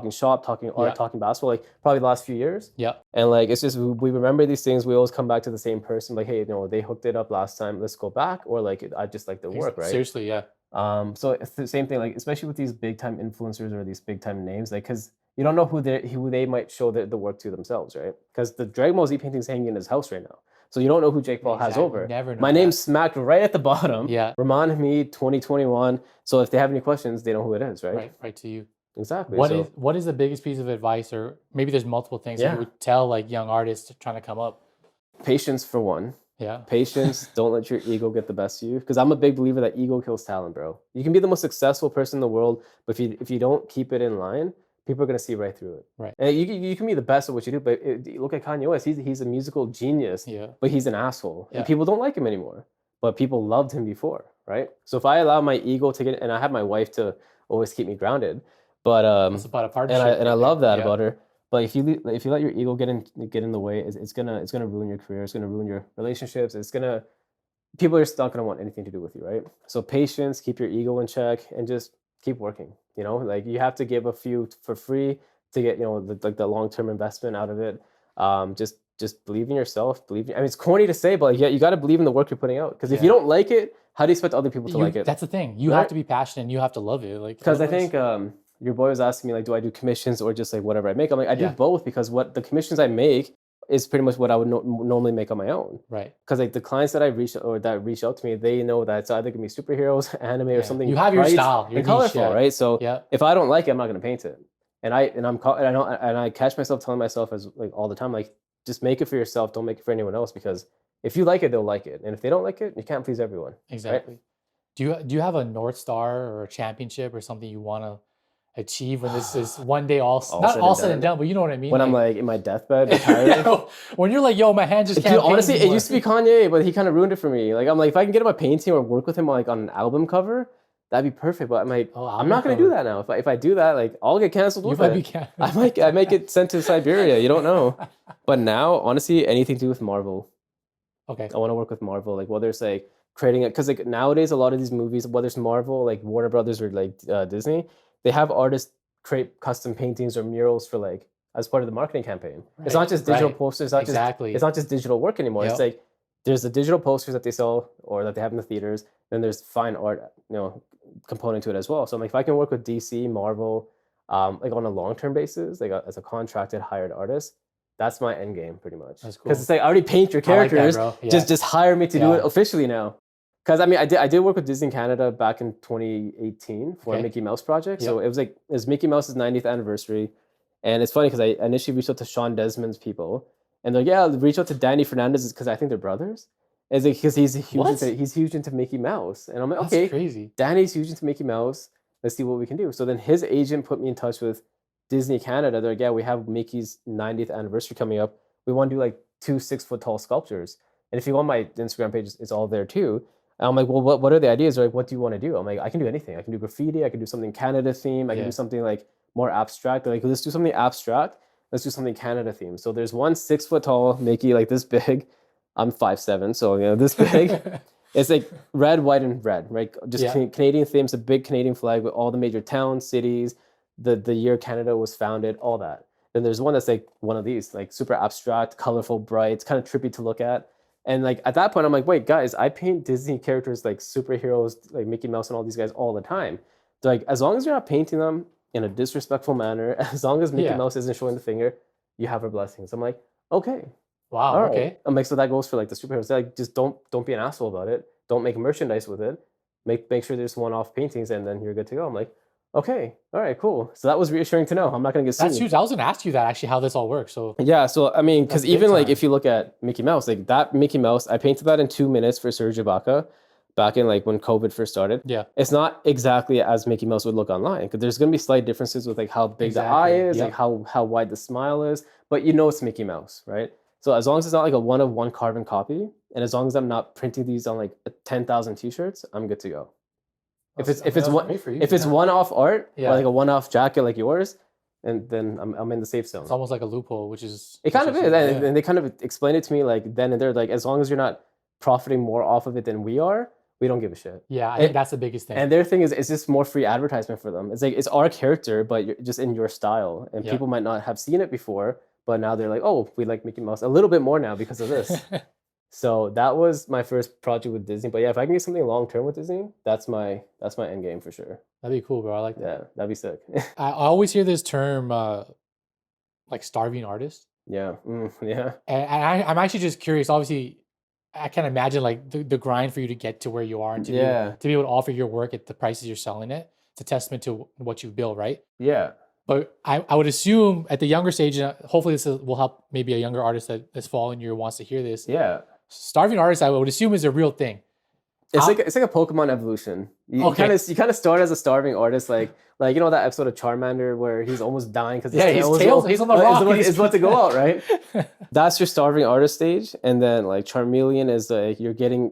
B: shop, talking art, talking basketball, like probably the last few years.
A: Yeah.
B: And like it's just we remember these things. We always come back to the same person. Like, hey, they hooked it up last time. Let's go back. Or like I just like the work, right?
A: Seriously, yeah.
B: So it's the same thing. Like especially with these big time influencers or these big time names, like because you don't know who they might show the work to themselves, right? Because the Dragon Ball Z painting's hanging in his house right now. So you don't know who Jake Paul has over.
A: Never know.
B: My name's smacked right at the bottom.
A: Yeah.
B: Rahmaan Hameed, 2021. So if they have any questions, they know who it is, right?
A: Right to you.
B: Exactly.
A: What is the biggest piece of advice, or maybe there's multiple things that you would tell like young artists trying to come up?
B: Patience for one.
A: Yeah.
B: Patience. Don't let your ego get the best of you. Because I'm a big believer that ego kills talent, bro. You can be the most successful person in the world, but if you don't keep it in line, people are gonna see right through it.
A: Right.
B: And you can be the best at what you do, but look at Kanye West. He's a musical genius.
A: Yeah.
B: But he's an asshole,
A: Yeah.
B: and people don't like him anymore. But people loved him before, right? So if I allow my ego to get, and I have my wife to always keep me grounded, but
A: It's about a partnership.
B: and I love that about her. But if you let your ego get in the way, it's gonna ruin your career. It's gonna ruin your relationships. People are just not gonna want anything to do with you, right? So patience, keep your ego in check, and just keep working. Like you have to give a few for free to get the long term investment out of it. Just believe in yourself. I mean, it's corny to say, but you got to believe in the work you're putting out. Because if you don't like it, how do you expect other people to like it?
A: That's the thing. You have to be passionate and you have to love it. Like
B: because I think your boy was asking me like, do I do commissions or just like whatever I make? I'm like, I do both because what the commissions I make is pretty much what I would normally make on my own.
A: Right.
B: Because like the clients that reach out to me, they know that it's either gonna be superheroes, anime, or something.
A: You have your style, your
B: and colorful, right? So if I don't like it, I'm not gonna paint it. And I catch myself telling myself as like all the time, like just make it for yourself. Don't make it for anyone else, because if you like it, they'll like it, and if they don't like it, you can't please everyone.
A: Exactly. Right? Do you have a North Star or a championship or something you want to achieve when this is one day all said and done, but you know what I mean?
B: When I'm like in my deathbed, retired.
A: When you're like, yo, my hand just can't.
B: Honestly, it used to be Kanye, but he kind of ruined it for me. Like I'm like, if I can get him a painting or work with him like on an album cover, that'd be perfect. But I'm like, I'm not gonna do that now. If I do that, like I'll get canceled with it. I might get sent to Siberia. You don't know. But now, honestly, anything to do with Marvel.
A: Okay.
B: I want to work with Marvel, like whether it's like creating it, because like nowadays a lot of these movies, whether it's Marvel, like Warner Brothers or like Disney, they have artists create custom paintings or murals for like as part of the marketing campaign. Right. It's not just digital posters. It's not just digital work anymore. Yep. It's like there's the digital posters that they sell or that they have in the theaters. Then there's fine art, component to it as well. So I'm like, if I can work with DC, Marvel, like on a long-term basis, like as a contracted hired artist, that's my end game pretty much. That's cool. Because it's like I already paint your characters. Like that, just hire me to do it officially now. Because I mean, I did work with Disney Canada back in 2018 for a Mickey Mouse project. Yep. So it was Mickey Mouse's 90th anniversary, and it's funny because I initially reached out to Sean Desmond's people, and they're like, yeah, reach out to Danny Fernandez because I think they're brothers. And it's like because he's huge into Mickey Mouse, and I'm like, okay,
A: crazy.
B: Danny's huge into Mickey Mouse. Let's see what we can do. So then his agent put me in touch with Disney Canada. They're like, yeah, we have Mickey's 90th anniversary coming up. We want to do like 2 6-foot-tall sculptures. And if you go on my Instagram page, it's all there too. And I'm like, well, what are the ideas? They're like, what do you want to do? I'm like, I can do anything. I can do graffiti. I can do something Canada theme. I can do something like more abstract. They're like, let's do something abstract. Let's do something Canada theme. So there's one 6-foot-tall Mickey, like this big. I'm 5'7", so this big. It's like red, white, and red, right? Just Canadian themes, a big Canadian flag with all the major towns, cities, the year Canada was founded, all that. Then there's one that's like one of these, like super abstract, colorful, bright. It's kind of trippy to look at. And like at that point, I'm like, wait, guys, I paint Disney characters like superheroes, like Mickey Mouse and all these guys all the time. They're like, as long as you're not painting them in a disrespectful manner, as long as Mickey Mouse isn't showing the finger, you have our blessings. I'm like, okay.
A: Wow. Right. Okay.
B: I'm like, so that goes for like the superheroes. They're like, just don't be an asshole about it. Don't make merchandise with it. Make sure there's one-off paintings, and then you're good to go. I'm like, Okay, all right, cool. So that was reassuring to know. I'm not gonna get
A: That's
B: sued.
A: huge. I was gonna ask you that actually, how this all works. So
B: Yeah, so I mean, because
A: that's big
B: even like
A: time.
B: if you look at Mickey Mouse, like that Mickey Mouse, I painted that in 2 minutes for Serge Ibaka back in like when COVID first started.
A: Yeah,
B: It's not exactly as Mickey Mouse would look online because there's gonna be slight differences with like how big the eye
A: exactly.
B: is, like
A: Yep.
B: how wide the smile is, but you know it's Mickey Mouse, right? So as long as it's not like a one of one carbon copy, and as long as I'm not printing these on like 10,000 t-shirts, I'm good to go. If it's if it's one
A: great for you.
B: if it's one-off art
A: Yeah.
B: or like a one-off jacket like yours, and then I'm in the safe zone.
A: It's almost like a loophole, which is
B: It kind of is,
A: yeah.
B: and they kind of explain it to me like then and there, like as long as you're not profiting more off of it than we are, we don't give a shit.
A: Yeah, I think that's the biggest thing.
B: And their thing is, it's just more free advertisement for them. It's like it's our character, but you're just in your style, and
A: Yeah.
B: people might not have seen it before, but now they're like, oh, we like Mickey Mouse a little bit more now because of this. So that was my first project with Disney. But yeah, if I can get something long term with Disney, that's my end game for sure.
A: That'd be cool, bro. I like that.
B: Yeah, that'd be sick.
A: I always hear this term, like starving artist,
B: Yeah, yeah,
A: and I'm actually just curious. Obviously, I can imagine like the grind for you to get to where you are and to
B: yeah,
A: to be able to offer your work at the prices you're selling it. It's a testament to what you've built, right?
B: yeah.
A: But I would assume at the younger stage, hopefully this will help maybe a younger artist that's following you or wants to hear this.
B: Yeah.
A: Starving artist, I would assume, is a real thing.
B: It's like a Pokemon evolution. You
A: Okay.
B: kind of start as a starving artist, like you know that episode of Charmander where he's almost dying because
A: Yeah, his tail's he's on the rock.
B: It's about to go out, right? That's your starving artist stage, and then like Charmeleon is like you're getting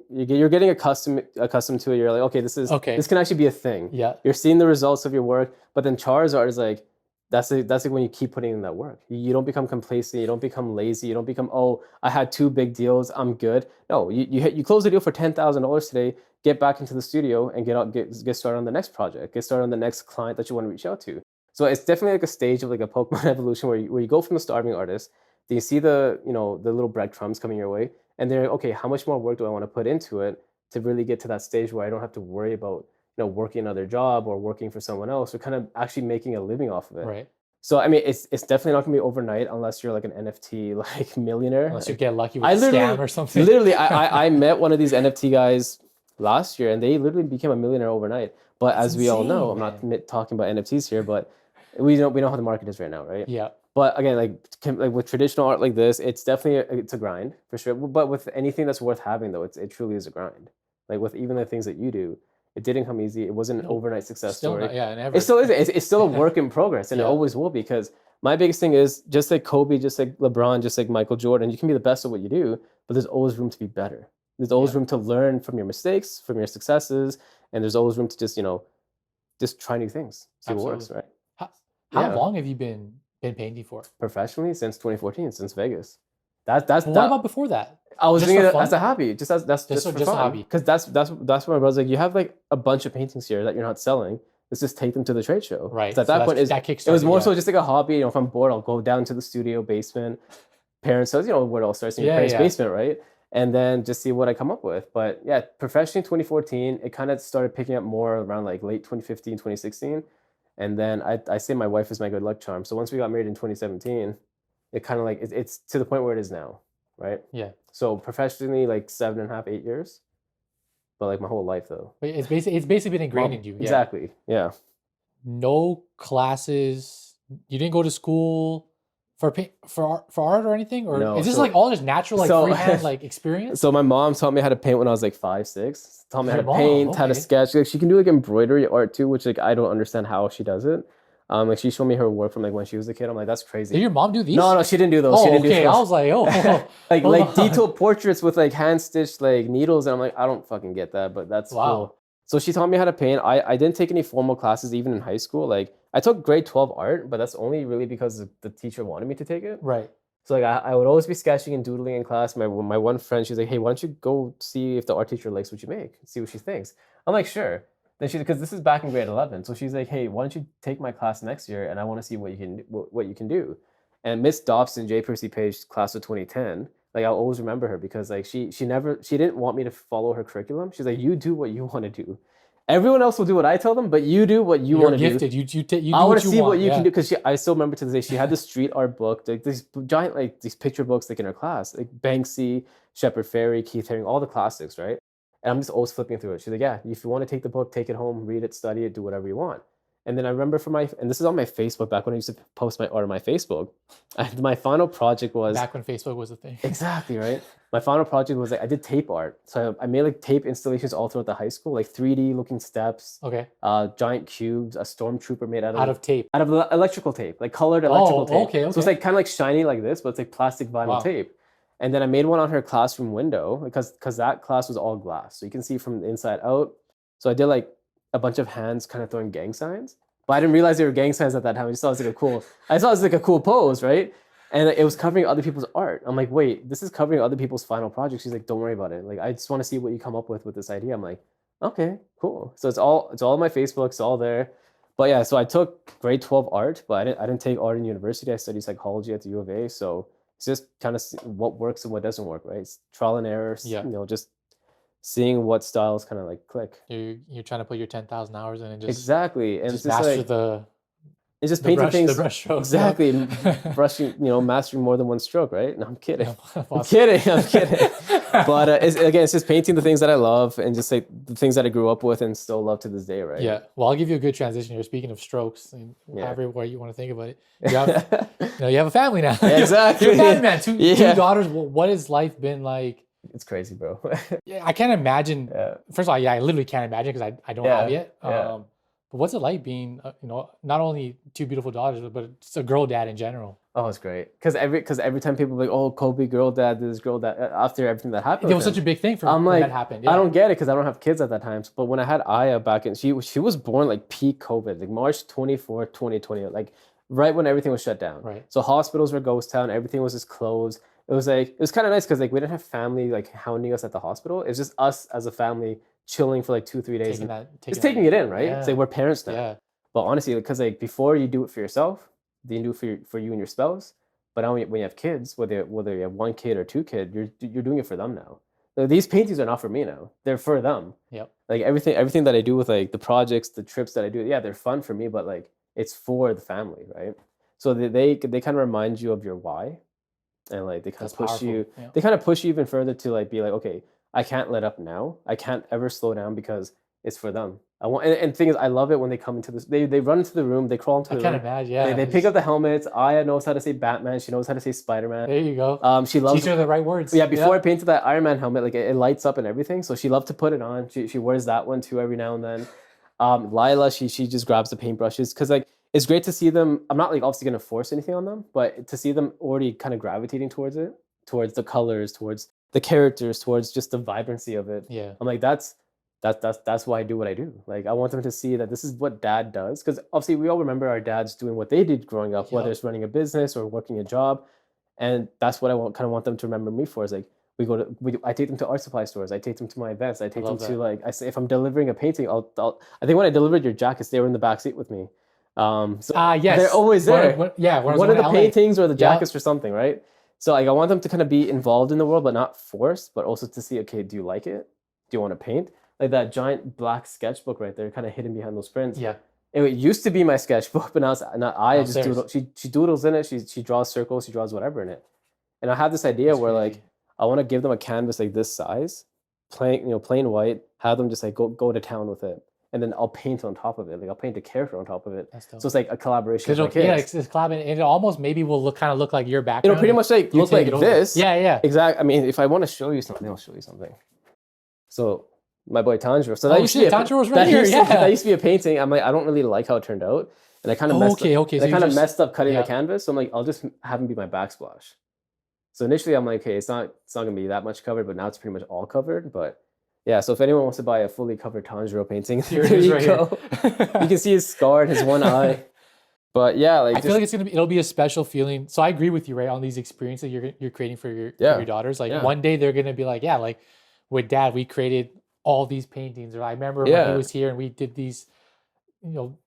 B: accustomed to it. You're like, okay, this can actually be a thing.
A: Yeah.
B: You're seeing the results of your work, but then Charizard is like that's like when you keep putting in that work. You don't become complacent. You don't become lazy. You don't become, oh, I had 2 big deals, I'm good. No, you close the deal for $10,000 today. Get back into the studio and get started on the next project. Get started on the next client that you want to reach out to. So it's definitely like a stage of like a Pokemon evolution where you go from the starving artist, then you see the little breadcrumbs coming your way, and they're okay. How much more work do I want to put into it to really get to that stage where I don't have to worry about working another job or working for someone else or kind of actually making a living off of it.
A: Right.
B: So I mean, it's definitely not gonna be overnight unless you're like an NFT like millionaire.
A: Unless you get lucky with a scam or something.
B: Literally, I met one of these NFT guys last year, and they literally became a millionaire overnight. But as we all know, I'm not talking about NFTs here, but we know how the market is right now, right?
A: Yeah.
B: But again, like with traditional art like this, it's definitely it's a grind for sure. But with anything that's worth having, though, it truly is a grind. Like with even the things that you do, it didn't come easy. It wasn't an overnight success story.
A: Not, yeah, never.
B: It still isn't. It's still a work in progress, and it always will be. Because my biggest thing is just like Kobe, just like LeBron, just like Michael Jordan. You can be the best at what you do, but there's always room to be better. There's always room to learn from your mistakes, from your successes, and there's always room to just try new things, see what works, right?
A: How long have you been painting for?
B: Professionally, since 2014, since Vegas.
A: What about before that?
B: I was doing it as a hobby, just for
A: a
B: fun.
A: hobby.
B: Because that's what my brother's like. You have like a bunch of paintings here that you're not selling. Let's just take them to the trade show.
A: Right.
B: At that point, it was more so just like a hobby. If I'm bored, I'll go down to the studio basement. Parents' house, where it all starts in your parents' basement, right? And then just see what I come up with. But yeah, professionally, 2014, it kind of started picking up more around like late 2015, 2016. And then I say my wife is my good luck charm. So once we got married in 2017, it kind of like it's to the point where it is now, right?
A: Yeah. So
B: professionally, like 7.5, 8 years, but like my whole life though.
A: But it's basically been ingrained in you. Yeah.
B: Exactly. Yeah.
A: No classes. You didn't go to school for art or anything, or
B: No,
A: is this like all just natural, like freehand like experience?
B: So my mom taught me how to paint when I was like 5, 6. Taught me how to paint, how to sketch. Like she can do like embroidery art too, which like I don't understand how she does it. Like she showed me her work from like when she was a kid. I'm like, that's crazy.
A: Did your mom do these?
B: No, she didn't do those.
A: Oh,
B: she didn't
A: okay.
B: do those.
A: I was like, oh,
B: like detailed portraits with like hand stitched like needles, and I'm like, I don't fucking get that, but that's cool. So she taught me how to paint. I didn't take any formal classes even in high school. Like I took grade 12 art, but that's only really because the teacher wanted me to take it.
A: Right.
B: So like I would always be sketching and doodling in class. My one friend, she's like, hey, why don't you go see if the art teacher likes what you make, see what she thinks. I'm like, sure. Then because this is back in grade 11, so she's like, hey, why don't you take my class next year, and I want to see what you can do. And Miss Dobson, J. Percy Page, class of 2010, like I'll always remember her because like she didn't want me to follow her curriculum. She's like, you do what you want to do. Everyone else will do what I tell them, but you do what you want to do.
A: You're gifted. You
B: I
A: want
B: to see what you can do because I still remember to this day. She had this street art book, like these giant like these picture books like in her class, like Banksy, Shepard Fairey, Keith Haring, all the classics, right? And I'm just always flipping through it. She's like, yeah, if you want to take the book, take it home, read it, study it, do whatever you want. And then I remember and this is on my Facebook back when I used to post my art on my Facebook. And my final project was
A: back when Facebook was a thing.
B: Exactly, right? My final project was like I did tape art. So I made like tape installations all throughout the high school, like 3D looking steps,
A: Okay.
B: Giant cubes, a stormtrooper made
A: Out of tape.
B: out of electrical tape, like colored electrical tape.
A: Okay.
B: So it's like kind of like shiny like this, but it's like plastic vinyl tape. And then I made one on her classroom window because that class was all glass. So you can see from the inside out. So I did like a bunch of hands kind of throwing gang signs. But I didn't realize they were gang signs at that time. I just thought it was like a cool pose, right? And it was covering other people's art. I'm like, wait, this is covering other people's final projects. She's like, don't worry about it. Like, I just want to see what you come up with this idea. I'm like, okay, cool. So it's all on my Facebook. It's all there. But yeah, so I took grade 12 art, but I didn't take art in university. I studied psychology at the U of A. So it's just kind of what works and what doesn't work, right? It's trial and error.
A: Yeah.
B: Just seeing what styles kind of like click.
A: You're trying to put your 10,000 hours in and just
B: exactly, and
A: just
B: it's just
A: master
B: like, it's just painting things.
A: The brush strokes.
B: Exactly, brushing, mastering more than one stroke, right? No, I'm kidding. I'm kidding. But it's just painting the things that I love and just like the things that I grew up with and still love to this day, right?
A: Yeah. Well, I'll give you a good transition here. Speaking of strokes, and however way you want to think about it, you have a family now.
B: Yeah, exactly.
A: You're a family man. Two daughters. What has life been like?
B: It's crazy, bro.
A: Yeah, I can't imagine. First of all, I literally can't imagine because I don't have yet. But what's it like being, not only two beautiful daughters, but it's a girl dad in general?
B: Oh, it's great. Because every time people are like, oh, Kobe, girl dad, this girl dad, after everything that happened.
A: It was such a big thing when that happened.
B: I don't get it because I don't have kids at that time. But when I had Aya back in, she was born like peak COVID, like March 24th, 2020, like right when everything was shut down.
A: Right.
B: So hospitals were ghost town. Everything was just closed. It was kind of nice because like we didn't have family like hounding us at the hospital. It's just us as a family chilling for like 2-3 days. Taking it in, right?
A: Yeah.
B: It's like we're parents now.
A: Yeah.
B: But honestly, because like before you do it for yourself, then you do it for you and your spouse. But now when you have kids, whether you have one kid or two kids, you're doing it for them now. So these paintings are not for me now; they're for them.
A: Yep.
B: Like everything that I do with like the projects, the trips that I do, they're fun for me, but like it's for the family, right? So they kind of remind you of your why, and like they kind of push you. Yeah. They kind of push you even further to like be like, okay, I can't let up now. I can't ever slow down because it's for them. And the thing is, I love it when they come into this. They run into the room. They crawl into the room. I can't
A: imagine. Yeah.
B: They pick up the helmets. Aya knows how to say Batman. She knows how to say Spider-Man.
A: There you go.
B: She loves.
A: Teach her the right words.
B: Yeah. Before I painted that Iron Man helmet, like it lights up and everything. So she loved to put it on. She wears that one too every now and then. Lila, she just grabs the paintbrushes because like it's great to see them. I'm not like obviously gonna force anything on them, but to see them already kind of gravitating towards it, towards the colors, towards the characters, towards just the vibrancy of it.
A: Yeah.
B: I'm like that's why I do what I do. Like I want them to see that this is what dad does. Because obviously we all remember our dads doing what they did growing up, whether it's running a business or working a job. And that's what I kind of want them to remember me for. Is like I take them to art supply stores. I take them to my events. I take them to like I say if I'm delivering a painting, I think when I delivered your jackets, they were in the back seat with me. Yes, they're always there. One of the paintings or the jackets or something, right? So like I want them to kind of be involved in the world, but not forced, but also to see, okay, do you like it? Do you want to paint? Like that giant black sketchbook right there, kind of hidden behind those prints.
A: Yeah.
B: It used to be my sketchbook, but now it's not. I just doodle. She doodles in it. She draws circles. She draws whatever in it. And I have this idea where like I want to give them a canvas like this size, plain white. Have them just like go to town with it, and then I'll paint on top of it. Like I'll paint a character on top of it. So it's like a collaboration.
A: It's collab, and it almost maybe will look like your background.
B: It'll pretty much like look like this.
A: Yeah.
B: Exactly. I mean, if I want to show you something, I'll show you something. So. My boy Tanjiro. So that used to be
A: Tanjiro's right here.
B: That used to be a painting. I'm like, I don't really like how it turned out, and I kind of messed up cutting the canvas. So I'm like, I'll just have him be my backsplash. So initially, I'm like, okay, it's not gonna be that much covered, but now it's pretty much all covered. But yeah, so if anyone wants to buy a fully covered Tanjiro painting, there you go. You can see his scar and his one eye. But yeah, like
A: I feel like it'll be a special feeling. So I agree with you, right, on these experiences you're creating for your daughters. Like one day they're gonna be like, like with dad, we created all these paintings, or I remember when he was here and we did these,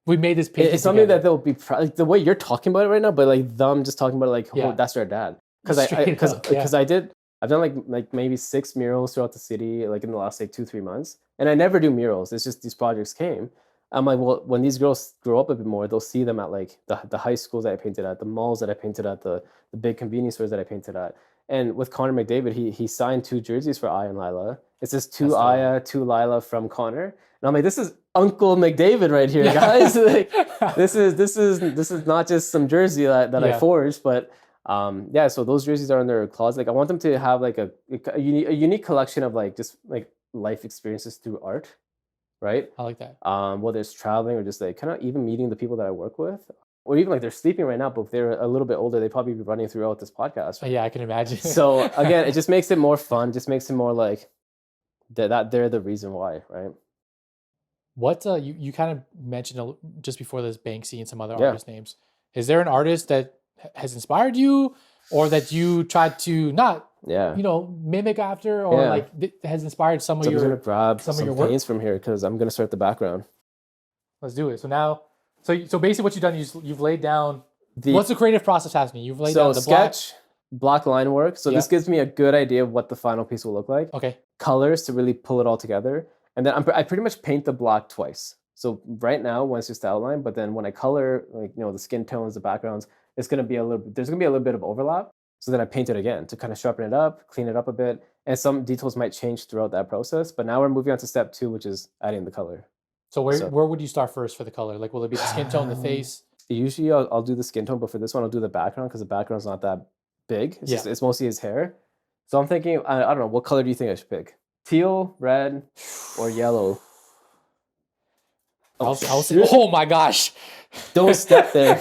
A: we made this painting.
B: It's something that they'll be proud, like the way you're talking about it right now, but like them just talking about it like, oh, that's our dad. Because I've done like maybe 6 murals throughout the city, like in the last like 2-3 months, and I never do murals. It's just these projects came. I'm like, well, when these girls grow up a bit more, they'll see them at like the high schools that I painted at, the malls that I painted at, the big convenience stores that I painted at. And with Connor McDavid, he signed 2 jerseys for Aya and Lila. It says
A: That's
B: 2
A: dope.
B: Aya, 2 Lila from Connor. And I'm like, this is Uncle McDavid right here, guys. Like, this is not just some jersey that I forged, but yeah. So those jerseys are in their closet. Like I want them to have like a unique collection of like just like life experiences through art, right?
A: I like that.
B: Whether it's traveling or just like kind of even meeting the people that I work with. Or even like they're sleeping right now, but if they're a little bit older, they'd probably be running throughout this podcast. Right?
A: Yeah, I can imagine.
B: So again, it just makes it more fun. Just makes it more like that they're the reason why, right?
A: What you kind of mentioned just before this Banksy and some other artist names. Is there an artist that has inspired you, or that you tried to not mimic after, or like has inspired some of your?
B: I'm gonna grab some paints from here because I'm gonna start the background.
A: Let's do it. So now. So basically, what you've done is you've laid down. What's the creative process happening? You've laid down the
B: sketch, block line work. So this gives me a good idea of what the final piece will look like.
A: Okay.
B: Colors to really pull it all together, and then I pretty much paint the block twice. So right now, it's just the outline, but then when I color, like the skin tones, the backgrounds, it's gonna be there's gonna be a little bit of overlap. So then I paint it again to kind of sharpen it up, clean it up a bit, and some details might change throughout that process. But now we're moving on to step 2, which is adding the color.
A: So where would you start first for the color? Like, will it be the skin tone, the face?
B: Usually I'll do the skin tone, but for this one I'll do the background because the background's not that big. It's mostly his hair. So I'm thinking, I don't know, what color do you think I should pick? Teal, red, or yellow?
A: I'll say, oh my gosh.
B: Don't step there.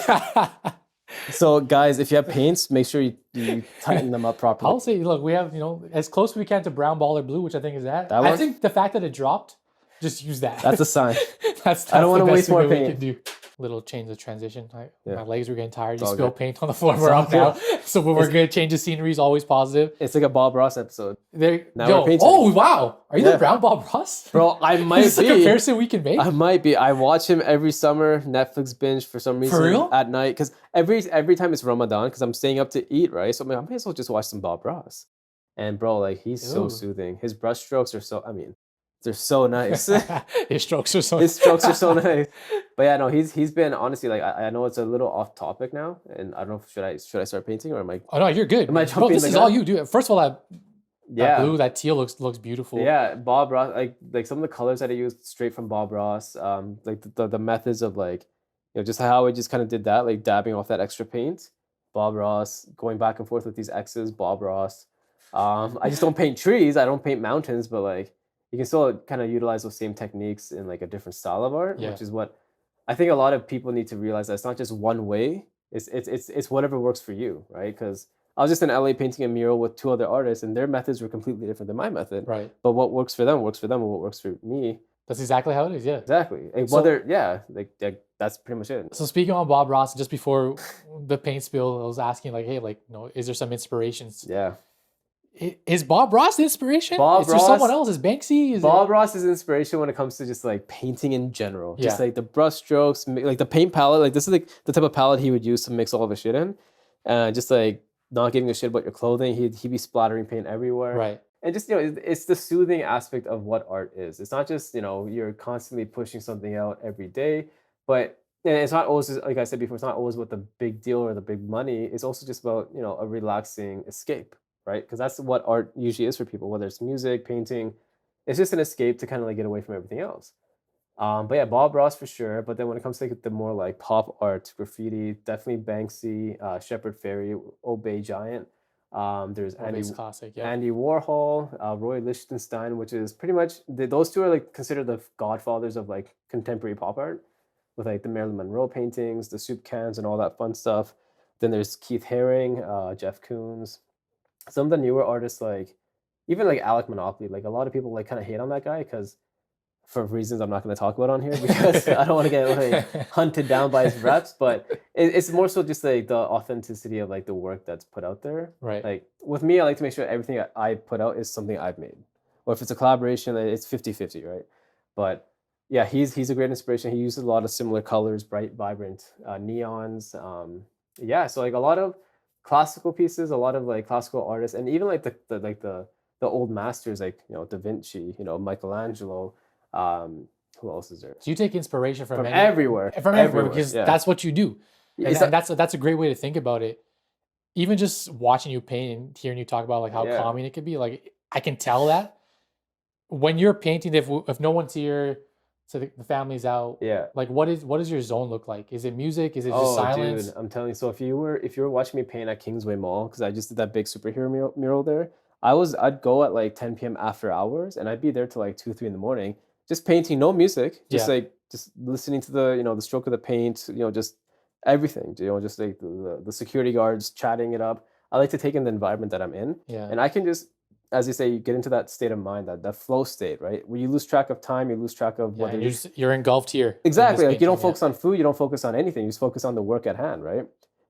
B: So guys, if you have paints, make sure you tighten them up properly.
A: I'll say, look, we have, as close as we can to brown ball or blue, which I think is that. I think the fact that it dropped, just use that.
B: That's a sign.
A: That's
B: I don't want to waste more paint.
A: Little change of transition. My legs were getting tired. You spill paint on the floor. We're up now. So when we're going to change the scenery is always positive.
B: It's like a Bob Ross episode.
A: We're painting. Oh, wow. Are you the brown Bob Ross?
B: Bro, I might be.
A: Is this a comparison we can make?
B: I might be. I watch him every summer, Netflix binge for some reason.
A: For real?
B: At night. Because every time it's Ramadan, because I'm staying up to eat, right? So I'm like, I might as well just watch some Bob Ross. And bro, like he's so soothing. His brush strokes are they're so nice.
A: His strokes are so
B: nice. But yeah, no, he's been honestly like I know it's a little off topic now, and I don't know if should I start painting or am I?
A: Oh no, you're good.
B: Am I jumping?
A: This is all you do. First of all, that blue, that teal looks beautiful.
B: Yeah, Bob Ross, like some of the colors that I used straight from Bob Ross. Like the methods of like, just how I just kind of did that, like dabbing off that extra paint. Bob Ross, going back and forth with these X's. Bob Ross. I just don't paint trees. I don't paint mountains, but like. You can still kind of utilize those same techniques in like a different style of art, which is what I think a lot of people need to realize. That it's not just one way. It's whatever works for you, right? Because I was just in LA painting a mural with 2 other artists, and their methods were completely different than my method.
A: Right.
B: But what works for them works for them, and what works for me.
A: That's exactly how it is. Yeah.
B: Exactly. Like, that's pretty much it.
A: So speaking on Bob Ross, just before the paint spill, I was asking like, hey, like, is there some inspirations?
B: Yeah.
A: Is Bob Ross the inspiration? Is there someone else? Is Banksy?
B: Bob Ross is inspiration when it comes to just like painting in general. Just like the brush strokes, like the paint palette. Like this is like the type of palette he would use to mix all of his shit in. Just like not giving a shit about your clothing. He'd be splattering paint everywhere.
A: Right.
B: And just, it's the soothing aspect of what art is. It's not just, you're constantly pushing something out every day, but and it's not always, like I said before, it's not always about the big deal or the big money. It's also just about, a relaxing escape. Right? Because that's what art usually is for people, whether it's music, painting. It's just an escape to kind of like get away from everything else. But yeah, Bob Ross for sure. But then when it comes to like the more like pop art, graffiti, definitely Banksy, Shepard Fairey, Obey Giant. There's Andy Warhol, Roy Lichtenstein, which is pretty much, those 2 are like considered the godfathers of like contemporary pop art with like the Marilyn Monroe paintings, the soup cans and all that fun stuff. Then there's Keith Haring, Jeff Koons. Some of the newer artists, like even like Alec Monopoly, like a lot of people like kind of hate on that guy because for reasons I'm not going to talk about on here because I don't want to get like hunted down by his reps, but it's more so just like the authenticity of like the work that's put out there.
A: Right.
B: Like with me, I like to make sure everything I put out is something I've made. Or if it's a collaboration, it's 50-50, right? But yeah, he's a great inspiration. He uses a lot of similar colors, bright, vibrant neons. So like a lot of classical pieces, a lot of like classical artists, and even like the old masters like Da Vinci, Michelangelo. Who else is there?
A: So you take inspiration from
B: everywhere,
A: because that's what you do. And that's a great way to think about it. even just watching you paint and hearing you talk about like how calming it could be, like I can tell that when you're painting, if no one's here, so the family's out, like what does your zone look like? Is it music? Is it just silence?
B: Dude, I'm telling you. So if you were watching me paint at Kingsway Mall, because I just did that big superhero mural there, I'd go at like 10 p.m. after hours, and I'd be there till like 2, 3 in the morning, just painting, no music, just like just listening to the the stroke of the paint, just everything, just like the security guards chatting it up. I like to take in the environment that I'm in, and I can just, as you say, you get into that state of mind, that flow state, right? Where you lose track of time, you lose track of whether
A: you're engulfed here.
B: Exactly. Like you don't focus on food, you don't focus on anything. You just focus on the work at hand, right?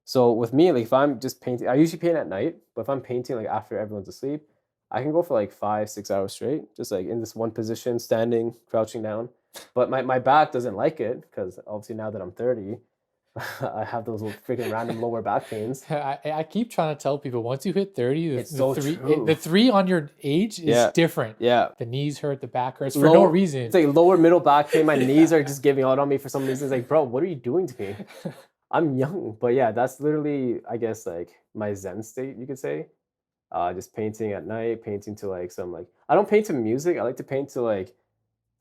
B: So with me, like if I'm just painting, I usually paint at night, but if I'm painting like after everyone's asleep, I can go for like 5, 6 hours straight, just like in this one position, standing, crouching down. But my back doesn't like it because obviously now that I'm 30, I have those little freaking random lower back pains.
A: I keep trying to tell people, once you hit 30, the 3 on your age is different.
B: Yeah.
A: The knees hurt, the back hurts for no reason.
B: It's like lower middle back pain. My knees are just giving out on me for some reason. It's like, bro, what are you doing to me? I'm young. But yeah, that's literally, I guess, like my Zen state, you could say. Just painting at night, painting to like some like, I don't paint to music. I like to paint to like,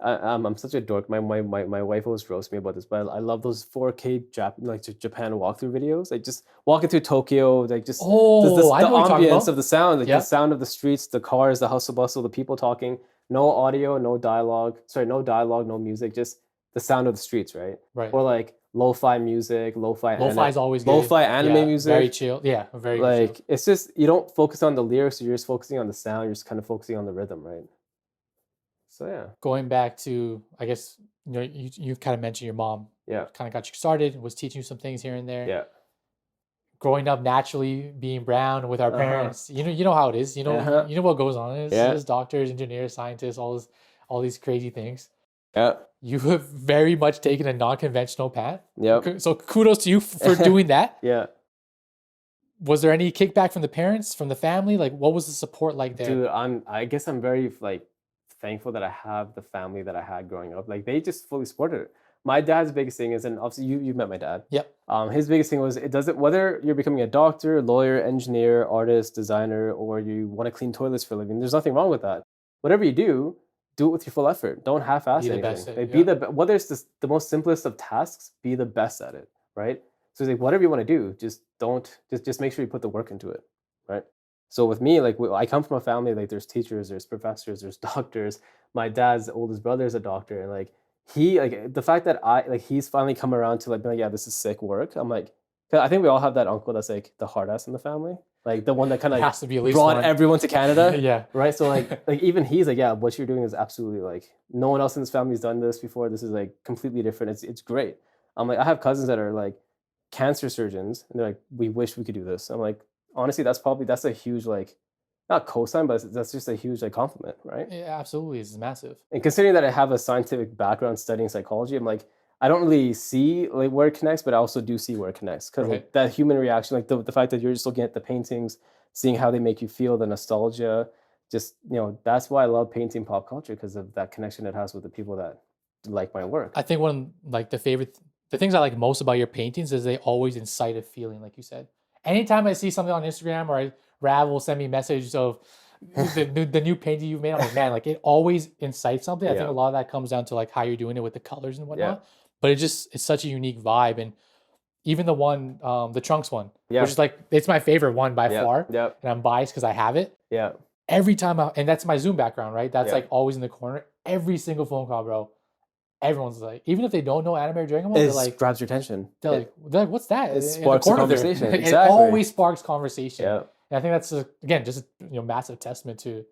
B: I'm such a dork. My wife always roasts me about this, but I love those 4K Japan walkthrough videos. Like just walking through Tokyo, like just
A: I know the
B: ambience of the sound, like the sound of the streets, the cars, the hustle bustle, the people talking. No audio, no dialogue. Sorry, no dialogue, no music. Just the sound of the streets, right?
A: Right.
B: Or like lo-fi music,
A: lo-fi is always good.
B: Lo-fi anime music,
A: very chill. Yeah, very
B: like
A: chill.
B: It's just you don't focus on the lyrics. You're just focusing on the sound. You're just kind of focusing on the rhythm, right? So yeah.
A: Going back to, I guess, you kind of mentioned your mom.
B: Yeah.
A: Kind of got you started, was teaching you some things here and there.
B: Yeah.
A: Growing up naturally, being brown with our parents, you know how it is. You know what goes on. There's doctors, engineers, scientists, all these crazy things.
B: Yeah.
A: You have very much taken a non-conventional path.
B: Yeah.
A: So kudos to you for doing that.
B: Yeah.
A: Was there any kickback from the parents, from the family? Like, what was the support like there?
B: Dude, I guess I'm very like thankful that I have the family that I had growing up. Like they just fully supported it. My dad's biggest thing is, and obviously you met my dad.
A: Yep.
B: His biggest thing was, it doesn't, whether you're becoming a doctor, lawyer, engineer, artist, designer, or you want to clean toilets for a living, there's nothing wrong with that. Whatever you do it with your full effort. Don't half-ass anything. Be the whether it's the most simplest of tasks, be the best at it, right? So it's like whatever you want to do, just make sure you put the work into it, right? So with me, like I come from a family, like there's teachers, there's professors, there's doctors. My dad's oldest brother is a doctor, and like the fact that he's finally come around to like being like, yeah, this is sick work. I'm like, I think we all have that uncle that's like the hard ass in the family, like the one that kind of
A: has to be at least
B: brought everyone to Canada.
A: Yeah,
B: right. So like even he's like, yeah, what you're doing is absolutely like no one else in this family's done this before. This is like completely different. It's great. I'm like, I have cousins that are like cancer surgeons, and they're like, we wish we could do this. I'm like, honestly, that's a huge like, not cosign, but that's just a huge like compliment, right?
A: Yeah, absolutely, it's massive.
B: And considering that I have a scientific background studying psychology, I'm like, I don't really see like where it connects, but I also do see where it connects, because like, that human reaction, like the fact that you're just looking at the paintings, seeing how they make you feel, the nostalgia, just that's why I love painting pop culture, because of that connection it has with the people that like my work.
A: I think one like the things I like most about your paintings is they always incite a feeling, like you said. Anytime I see something on Instagram, or Rav will send me messages of the new painting you've made, I'm like, man, like it always incites something. I think a lot of that comes down to like how you're doing it with the colors and whatnot. But it's such a unique vibe. And even the one, the trunks one, which is like, it's my favorite one by far.
B: Yep.
A: And I'm biased because I have it.
B: Yeah.
A: Every time and that's my Zoom background, right? That's like always in the corner. Every single phone call, bro. Everyone's like, even if they don't know anime or Dragon Ball, they're like,
B: grabs your attention.
A: They're like, what's that?
B: It sparks a conversation. Exactly.
A: It always sparks conversation.
B: Yeah.
A: And I think that's again just massive testament to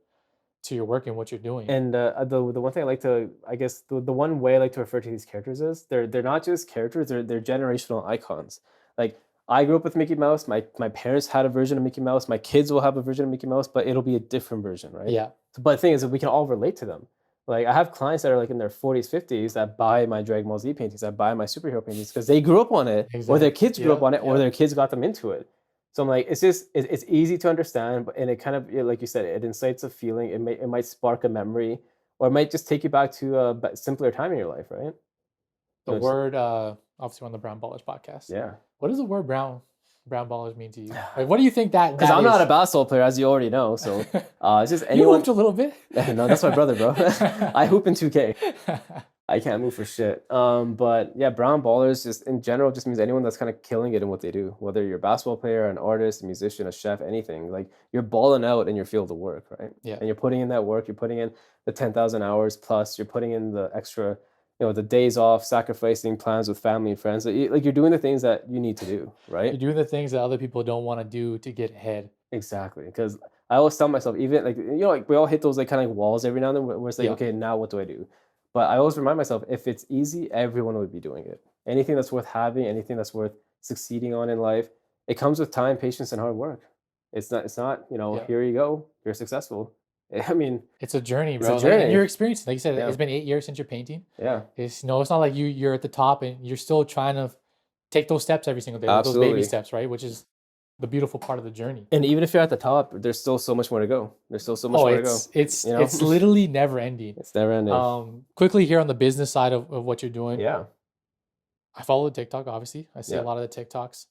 A: your work and what you're doing.
B: And the one thing I like to, I guess the one way I like to refer to these characters is they're not just characters, they're generational icons. Like I grew up with Mickey Mouse. My parents had a version of Mickey Mouse. My kids will have a version of Mickey Mouse, but it'll be a different version, right?
A: Yeah.
B: But the thing is that we can all relate to them. Like I have clients that are like in their 40s, 50s that buy my Dragon Ball Z paintings, that buy my superhero paintings because they grew up on it, or their kids grew up on it, or their kids got them into it. So I'm like, it's easy to understand, and it kind of, like you said, it incites a feeling. It might spark a memory, or it might just take you back to a simpler time in your life, right?
A: The word, obviously on the Brown Ballers podcast.
B: Yeah.
A: What does the word brown brown ballers mean to you? Like, what do you think that?
B: Because I'm not a basketball player, as you already know. So it's just anyone.
A: You hooped a little bit.
B: No, that's my brother, bro. I hoop in 2K. I can't move for shit. But yeah, brown ballers just in general just means anyone that's kind of killing it in what they do. Whether you're a basketball player, an artist, a musician, a chef, anything. Like you're balling out in your field of work, right?
A: Yeah.
B: And you're putting in that work. You're putting in the 10,000 hours plus. You're putting in the extra, the days off, sacrificing plans with family and friends. Like you're doing the things that you need to do, right?
A: You're doing the things that other people don't want to do to get ahead.
B: Exactly. Because I always tell myself, even like like we all hit those like kind of like walls every now and then where it's like, okay, now what do I do? But I always remind myself, if it's easy, everyone would be doing it. Anything that's worth having, anything that's worth succeeding on in life, it comes with time, patience, and hard work. It's not, here you go, you're successful. I mean,
A: it's a journey, bro.
B: It's a journey.
A: And you're experiencing, like you said, it's been 8 years since you're painting.
B: Yeah.
A: It's it's not like you're at the top and you're still trying to take those steps every single day, those baby steps, right? Which is the beautiful part of the journey.
B: And even if you're at the top, there's still so much more to go. There's still so much more to go.
A: It's literally never ending.
B: It's never ending.
A: Quickly here on the business side of what you're doing.
B: Yeah.
A: I follow TikTok, obviously. I see a lot of the TikToks.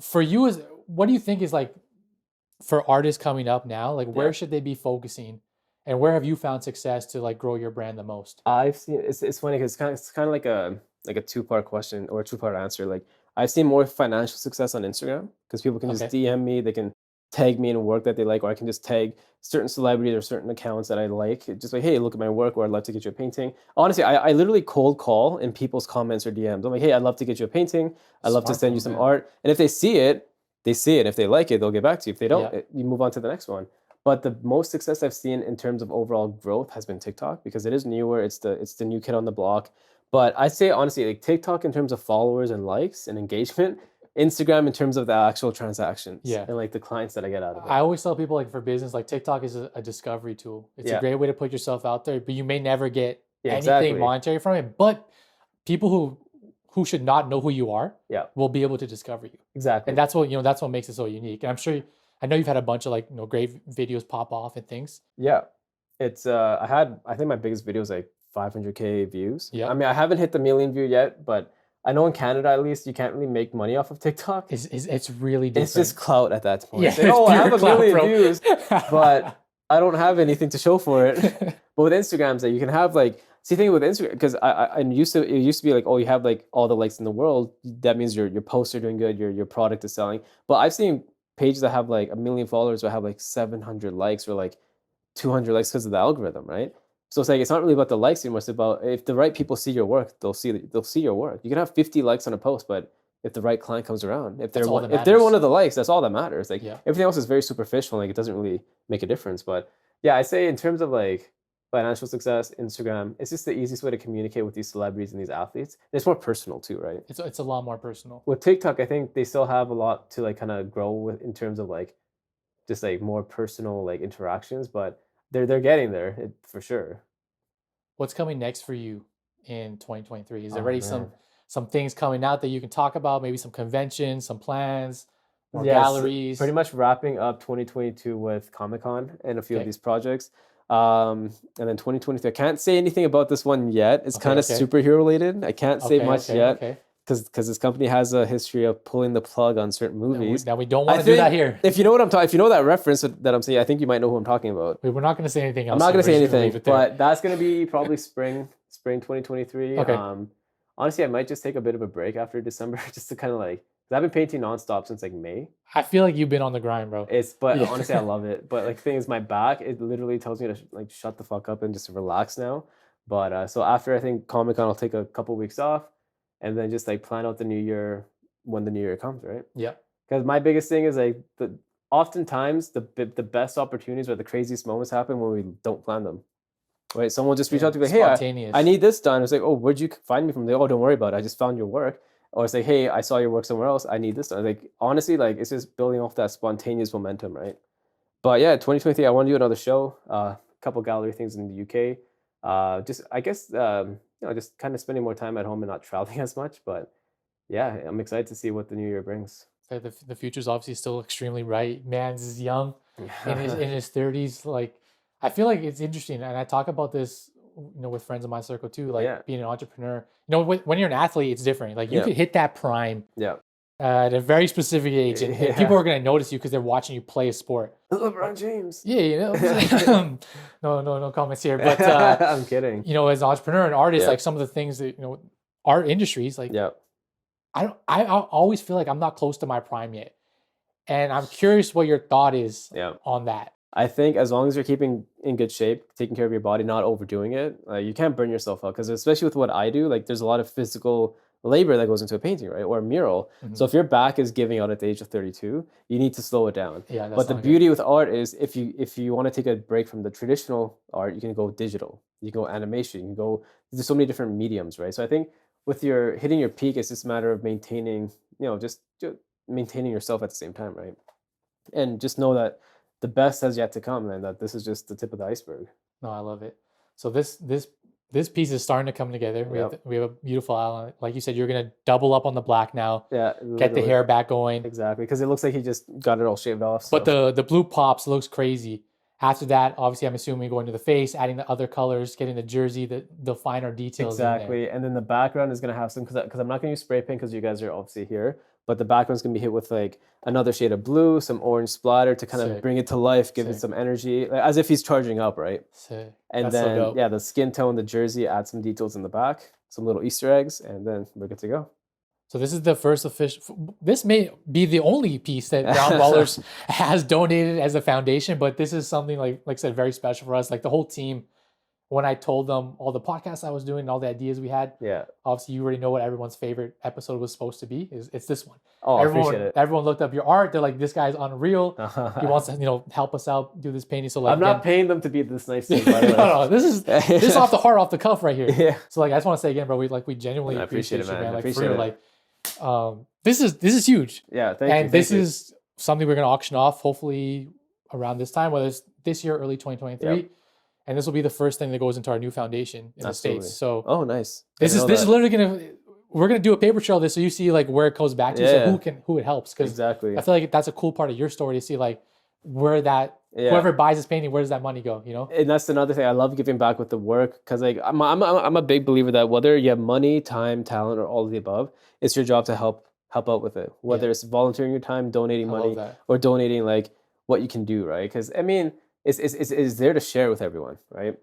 A: For you, what do you think is like for artists coming up now? Like where should they be focusing? And where have you found success to like grow your brand the most?
B: I've seen it's funny because it's kind of like a two-part question or a two-part answer. Like I've seen more financial success on Instagram because people can just DM me, they can tag me in work that they like, or I can just tag certain celebrities or certain accounts that I like. Just like, hey, look at my work, or I'd love to get you a painting. Honestly, I literally cold call in people's comments or DMs. I'm like, hey, I'd love to get you a painting. I'd love to send you some art. And if they see it, they see it. If they like it, they'll get back to you. If they don't, you move on to the next one. But the most success I've seen in terms of overall growth has been TikTok because it is newer. It's the new kid on the block. But I'd say honestly, like TikTok in terms of followers and likes and engagement, Instagram in terms of the actual transactions and like the clients that I get out of it.
A: I always tell people like for business, like TikTok is a discovery tool. It's a great way to put yourself out there, but you may never get anything monetary from it. But people who should not know who you are will be able to discover you.
B: Exactly.
A: And that's what makes it so unique. And I'm sure I know you've had a bunch of like great videos pop off and things.
B: Yeah. It's I think my biggest video is like 500K views.
A: Yeah.
B: I mean, I haven't hit the million view yet, but I know in Canada at least you can't really make money off of TikTok.
A: It's really different.
B: It's just clout at that point.
A: Yeah,
B: like, I have a million views, but I don't have anything to show for it. But with Instagram, you can have like thing with Instagram, because it used to be like, oh, you have like all the likes in the world. That means your posts are doing good, your product is selling. But I've seen pages that have like 1 million followers will have like 700 likes or like 200 likes because of the algorithm, right? So it's like it's not really about the likes anymore. It's about if the right people see your work, they'll see your work. You can have 50 likes on a post, but if the right client comes around, if they're one of the likes, that's all that matters. Like everything else is very superficial. Like it doesn't really make a difference. But yeah, I say in terms of like financial success, Instagram, it's just the easiest way to communicate with these celebrities and these athletes. And it's more personal too, right?
A: It's a lot more personal.
B: With TikTok, I think they still have a lot to like kind of grow with in terms of like just like more personal like interactions, but they're getting there for sure.
A: What's coming next for you in 2023? Is there already some things coming out that you can talk about? Maybe some conventions, some plans, more galleries.
B: Pretty much wrapping up 2022 with Comic-Con and a few of these projects. And then 2023, I can't say anything about this one yet. It's kind of superhero related. I can't say much yet because this company has a history of pulling the plug on certain movies.
A: Now we don't want to do that here.
B: If you know what I'm talking, if you know that reference that I'm saying, I think you might know who I'm talking about.
A: We're not going to say anything else.
B: I'm not going to say anything, but that's going to be probably spring 2023.
A: Okay.
B: Honestly, I might just take a bit of a break after December just to kind of like, because I've been painting nonstop since like May.
A: I feel like you've been on the grind, bro.
B: But honestly, I love it. But like, the thing is, my back, it literally tells me to like shut the fuck up and just relax now. But so after I think Comic-Con, I'll take a couple weeks off, and then just like plan out the new year when the new year comes, right?
A: Yeah. Because
B: my biggest thing is like oftentimes the best opportunities or the craziest moments happen when we don't plan them. Right? Someone will just reach out to me, like, hey, I need this done. It's like, oh, where'd you find me from? Like, oh, don't worry about it. I just found your work. Or it's like, hey, I saw your work somewhere else. I need this done. Like, honestly, like it's just building off that spontaneous momentum, right? But yeah, 2023, I want to do another show, a couple gallery things in the UK. Just, I guess, just kind of spending more time at home and not traveling as much. But yeah, I'm excited to see what the new year brings.
A: The future's obviously still extremely bright. Man's is young, in his 30s. Like, I feel like it's interesting, and I talk about this, with friends in my circle too. Like being an entrepreneur. When you're an athlete, it's different. Like you could hit that prime.
B: Yeah.
A: at a very specific age, and people are going to notice you because they're watching you play a sport.
B: LeBron James.
A: Yeah, you know. No comments here. But
B: I'm kidding.
A: You know, as an entrepreneur and artist, like some of the things that, you know, art industries, like I always feel like I'm not close to my prime yet. And I'm curious what your thought is on that.
B: I think as long as you're keeping in good shape, taking care of your body, not overdoing it, you can't burn yourself out. Because especially with what I do, like there's a lot of physical labor that goes into a painting, right? Or a mural. So if your back is giving out at the age of 32, you need to slow it down.
A: Yeah,
B: but the beauty with art is if you want to take a break from the traditional art, you can go digital. You can go animation. You can go, there's so many different mediums, right? So I think with your hitting your peak, it's just a matter of maintaining, you know, just maintaining yourself at the same time, right? And just know that the best has yet to come, and that this is just the tip of the iceberg.
A: No, I love it. So this piece is starting to come together. We have a beautiful outline. Like you said, you're gonna double up on the black now.
B: Yeah,
A: get the hair back going.
B: Exactly, because it looks like he just got it all shaved off. So.
A: But the blue pops, looks crazy. After that, obviously, I'm assuming going to the face, adding the other colors, getting the jersey, the finer details.
B: Exactly, and then the background is gonna have some because I'm not gonna use spray paint because you guys are obviously here. But the background's gonna be hit with like another shade of blue, some orange splatter to kind of bring it to life, give it some energy, like, as if he's charging up, right?
A: Sick.
B: And then the skin tone, the jersey, add some details in the back, some little Easter eggs, and then we're good to go.
A: So this is the first official. This may be the only piece that Brown Ballers has donated as a foundation, but this is something like I said, very special for us. Like the whole team. When I told them all the podcasts I was doing and all the ideas we had, obviously you already know what everyone's favorite episode was supposed to be. It's this one.
B: Oh, I appreciate it.
A: Everyone looked up your art. They're like, this guy's unreal. He wants to, you know, help us out, do this painting. So like,
B: I'm not paying them to be this nice thing, by the way.
A: No, this is off the heart, off the cuff right here. Yeah. So like, I just want to say again, bro, we genuinely appreciate it, man. Like for real, like, this is huge.
B: Yeah, thank you.
A: And this is something we're gonna auction off hopefully around this time, whether it's this year, early 2023. Yep. And this will be the first thing that goes into our new foundation in the States. So
B: nice.
A: This is literally we're gonna do a paper trail of this so you see like where it goes back to, so who it helps. Because I feel like that's a cool part of your story to see like where that whoever buys this painting, where does that money go? You know?
B: And that's another thing. I love giving back with the work because like I'm a big believer that whether you have money, time, talent, or all of the above, it's your job to help out with it. Whether it's volunteering your time, donating money, or donating like what you can do, right? Because I mean, it's there to share with everyone, right?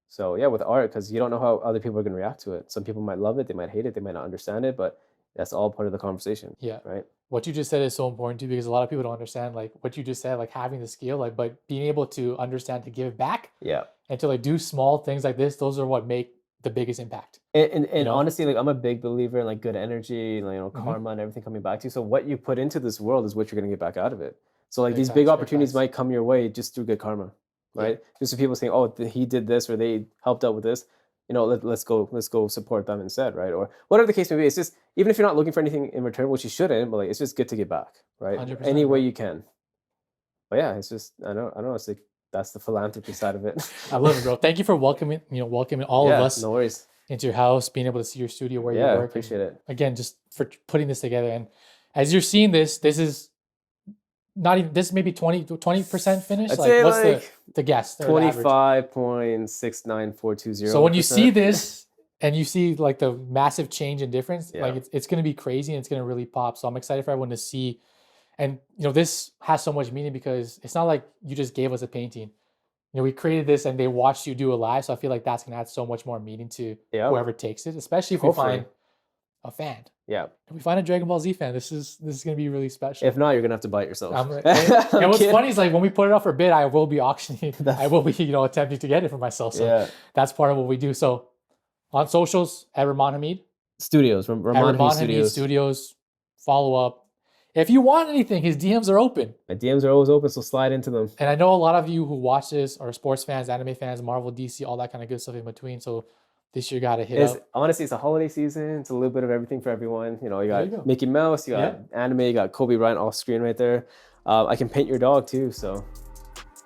B: So yeah, with art, because you don't know how other people are going to react to it. Some people might love it, they might hate it, they might not understand it, but that's all part of the conversation. Yeah. Right.
A: What you just said is so important too, because a lot of people don't understand like what you just said, like having the skill, like, but being able to understand to give back. Yeah. And to like do small things like this, those are what make the biggest impact.
B: And you know? Honestly, like I'm a big believer in like good energy, like, you know, karma and everything coming back to you. So what you put into this world is what you're going to get back out of it. So like these big opportunities might come your way just through good karma, right? Just so people saying, oh, he did this or they helped out with this, you know, let's go support them instead, right? Or whatever the case may be. It's just, even if you're not looking for anything in return, which you shouldn't, but like it's just good to get back, right? 100%, any way you can. But yeah, it's just I don't know. It's like that's the philanthropy side of it.
A: I love it, bro. Thank you for welcoming all of us.
B: No worries.
A: Into your house, being able to see your studio where you work.
B: I appreciate it.
A: Again, just for putting this together. And as you're seeing this is not even, this may be 20% finished.
B: I'd say
A: what's
B: like
A: the guess?
B: 25.69420.
A: So when you see this and you see like the massive change in difference, like it's going to be crazy and it's going to really pop. So I'm excited for everyone to see. And you know, this has so much meaning because it's not like you just gave us a painting. You know, we created this and they watched you do it live. So I feel like that's going to add so much more meaning to whoever takes it, especially if we find a fan. Yeah. If we find a Dragon Ball Z fan, this is going to be really special.
B: If not, you're going to have to buy it yourself.
A: And what's funny is like when we put it up for bid, I will be auctioning. I will be, you know, attempting to get it for myself. So that's part of what we do. So on socials, at Rahmaan Hameed
B: Studios, Rahmaan
A: Hameed Studios, follow up. If you want anything, his DMs are open.
B: My DMs are always open, so slide into them.
A: And I know a lot of you who watch this are sports fans, anime fans, Marvel, DC, all that kind of good stuff in between. So this year got to hit up.
B: Honestly, it's a holiday season. It's a little bit of everything for everyone. You know, you got Mickey Mouse, you got anime, you got Kobe Bryant off screen right there. I can paint your dog too, so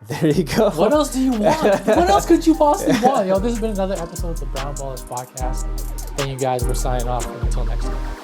B: there you go.
A: What else do you want? What else could you possibly want? You know, this has been another episode of the Brown Ballers podcast. Thank you guys. We're signing off. Until next time.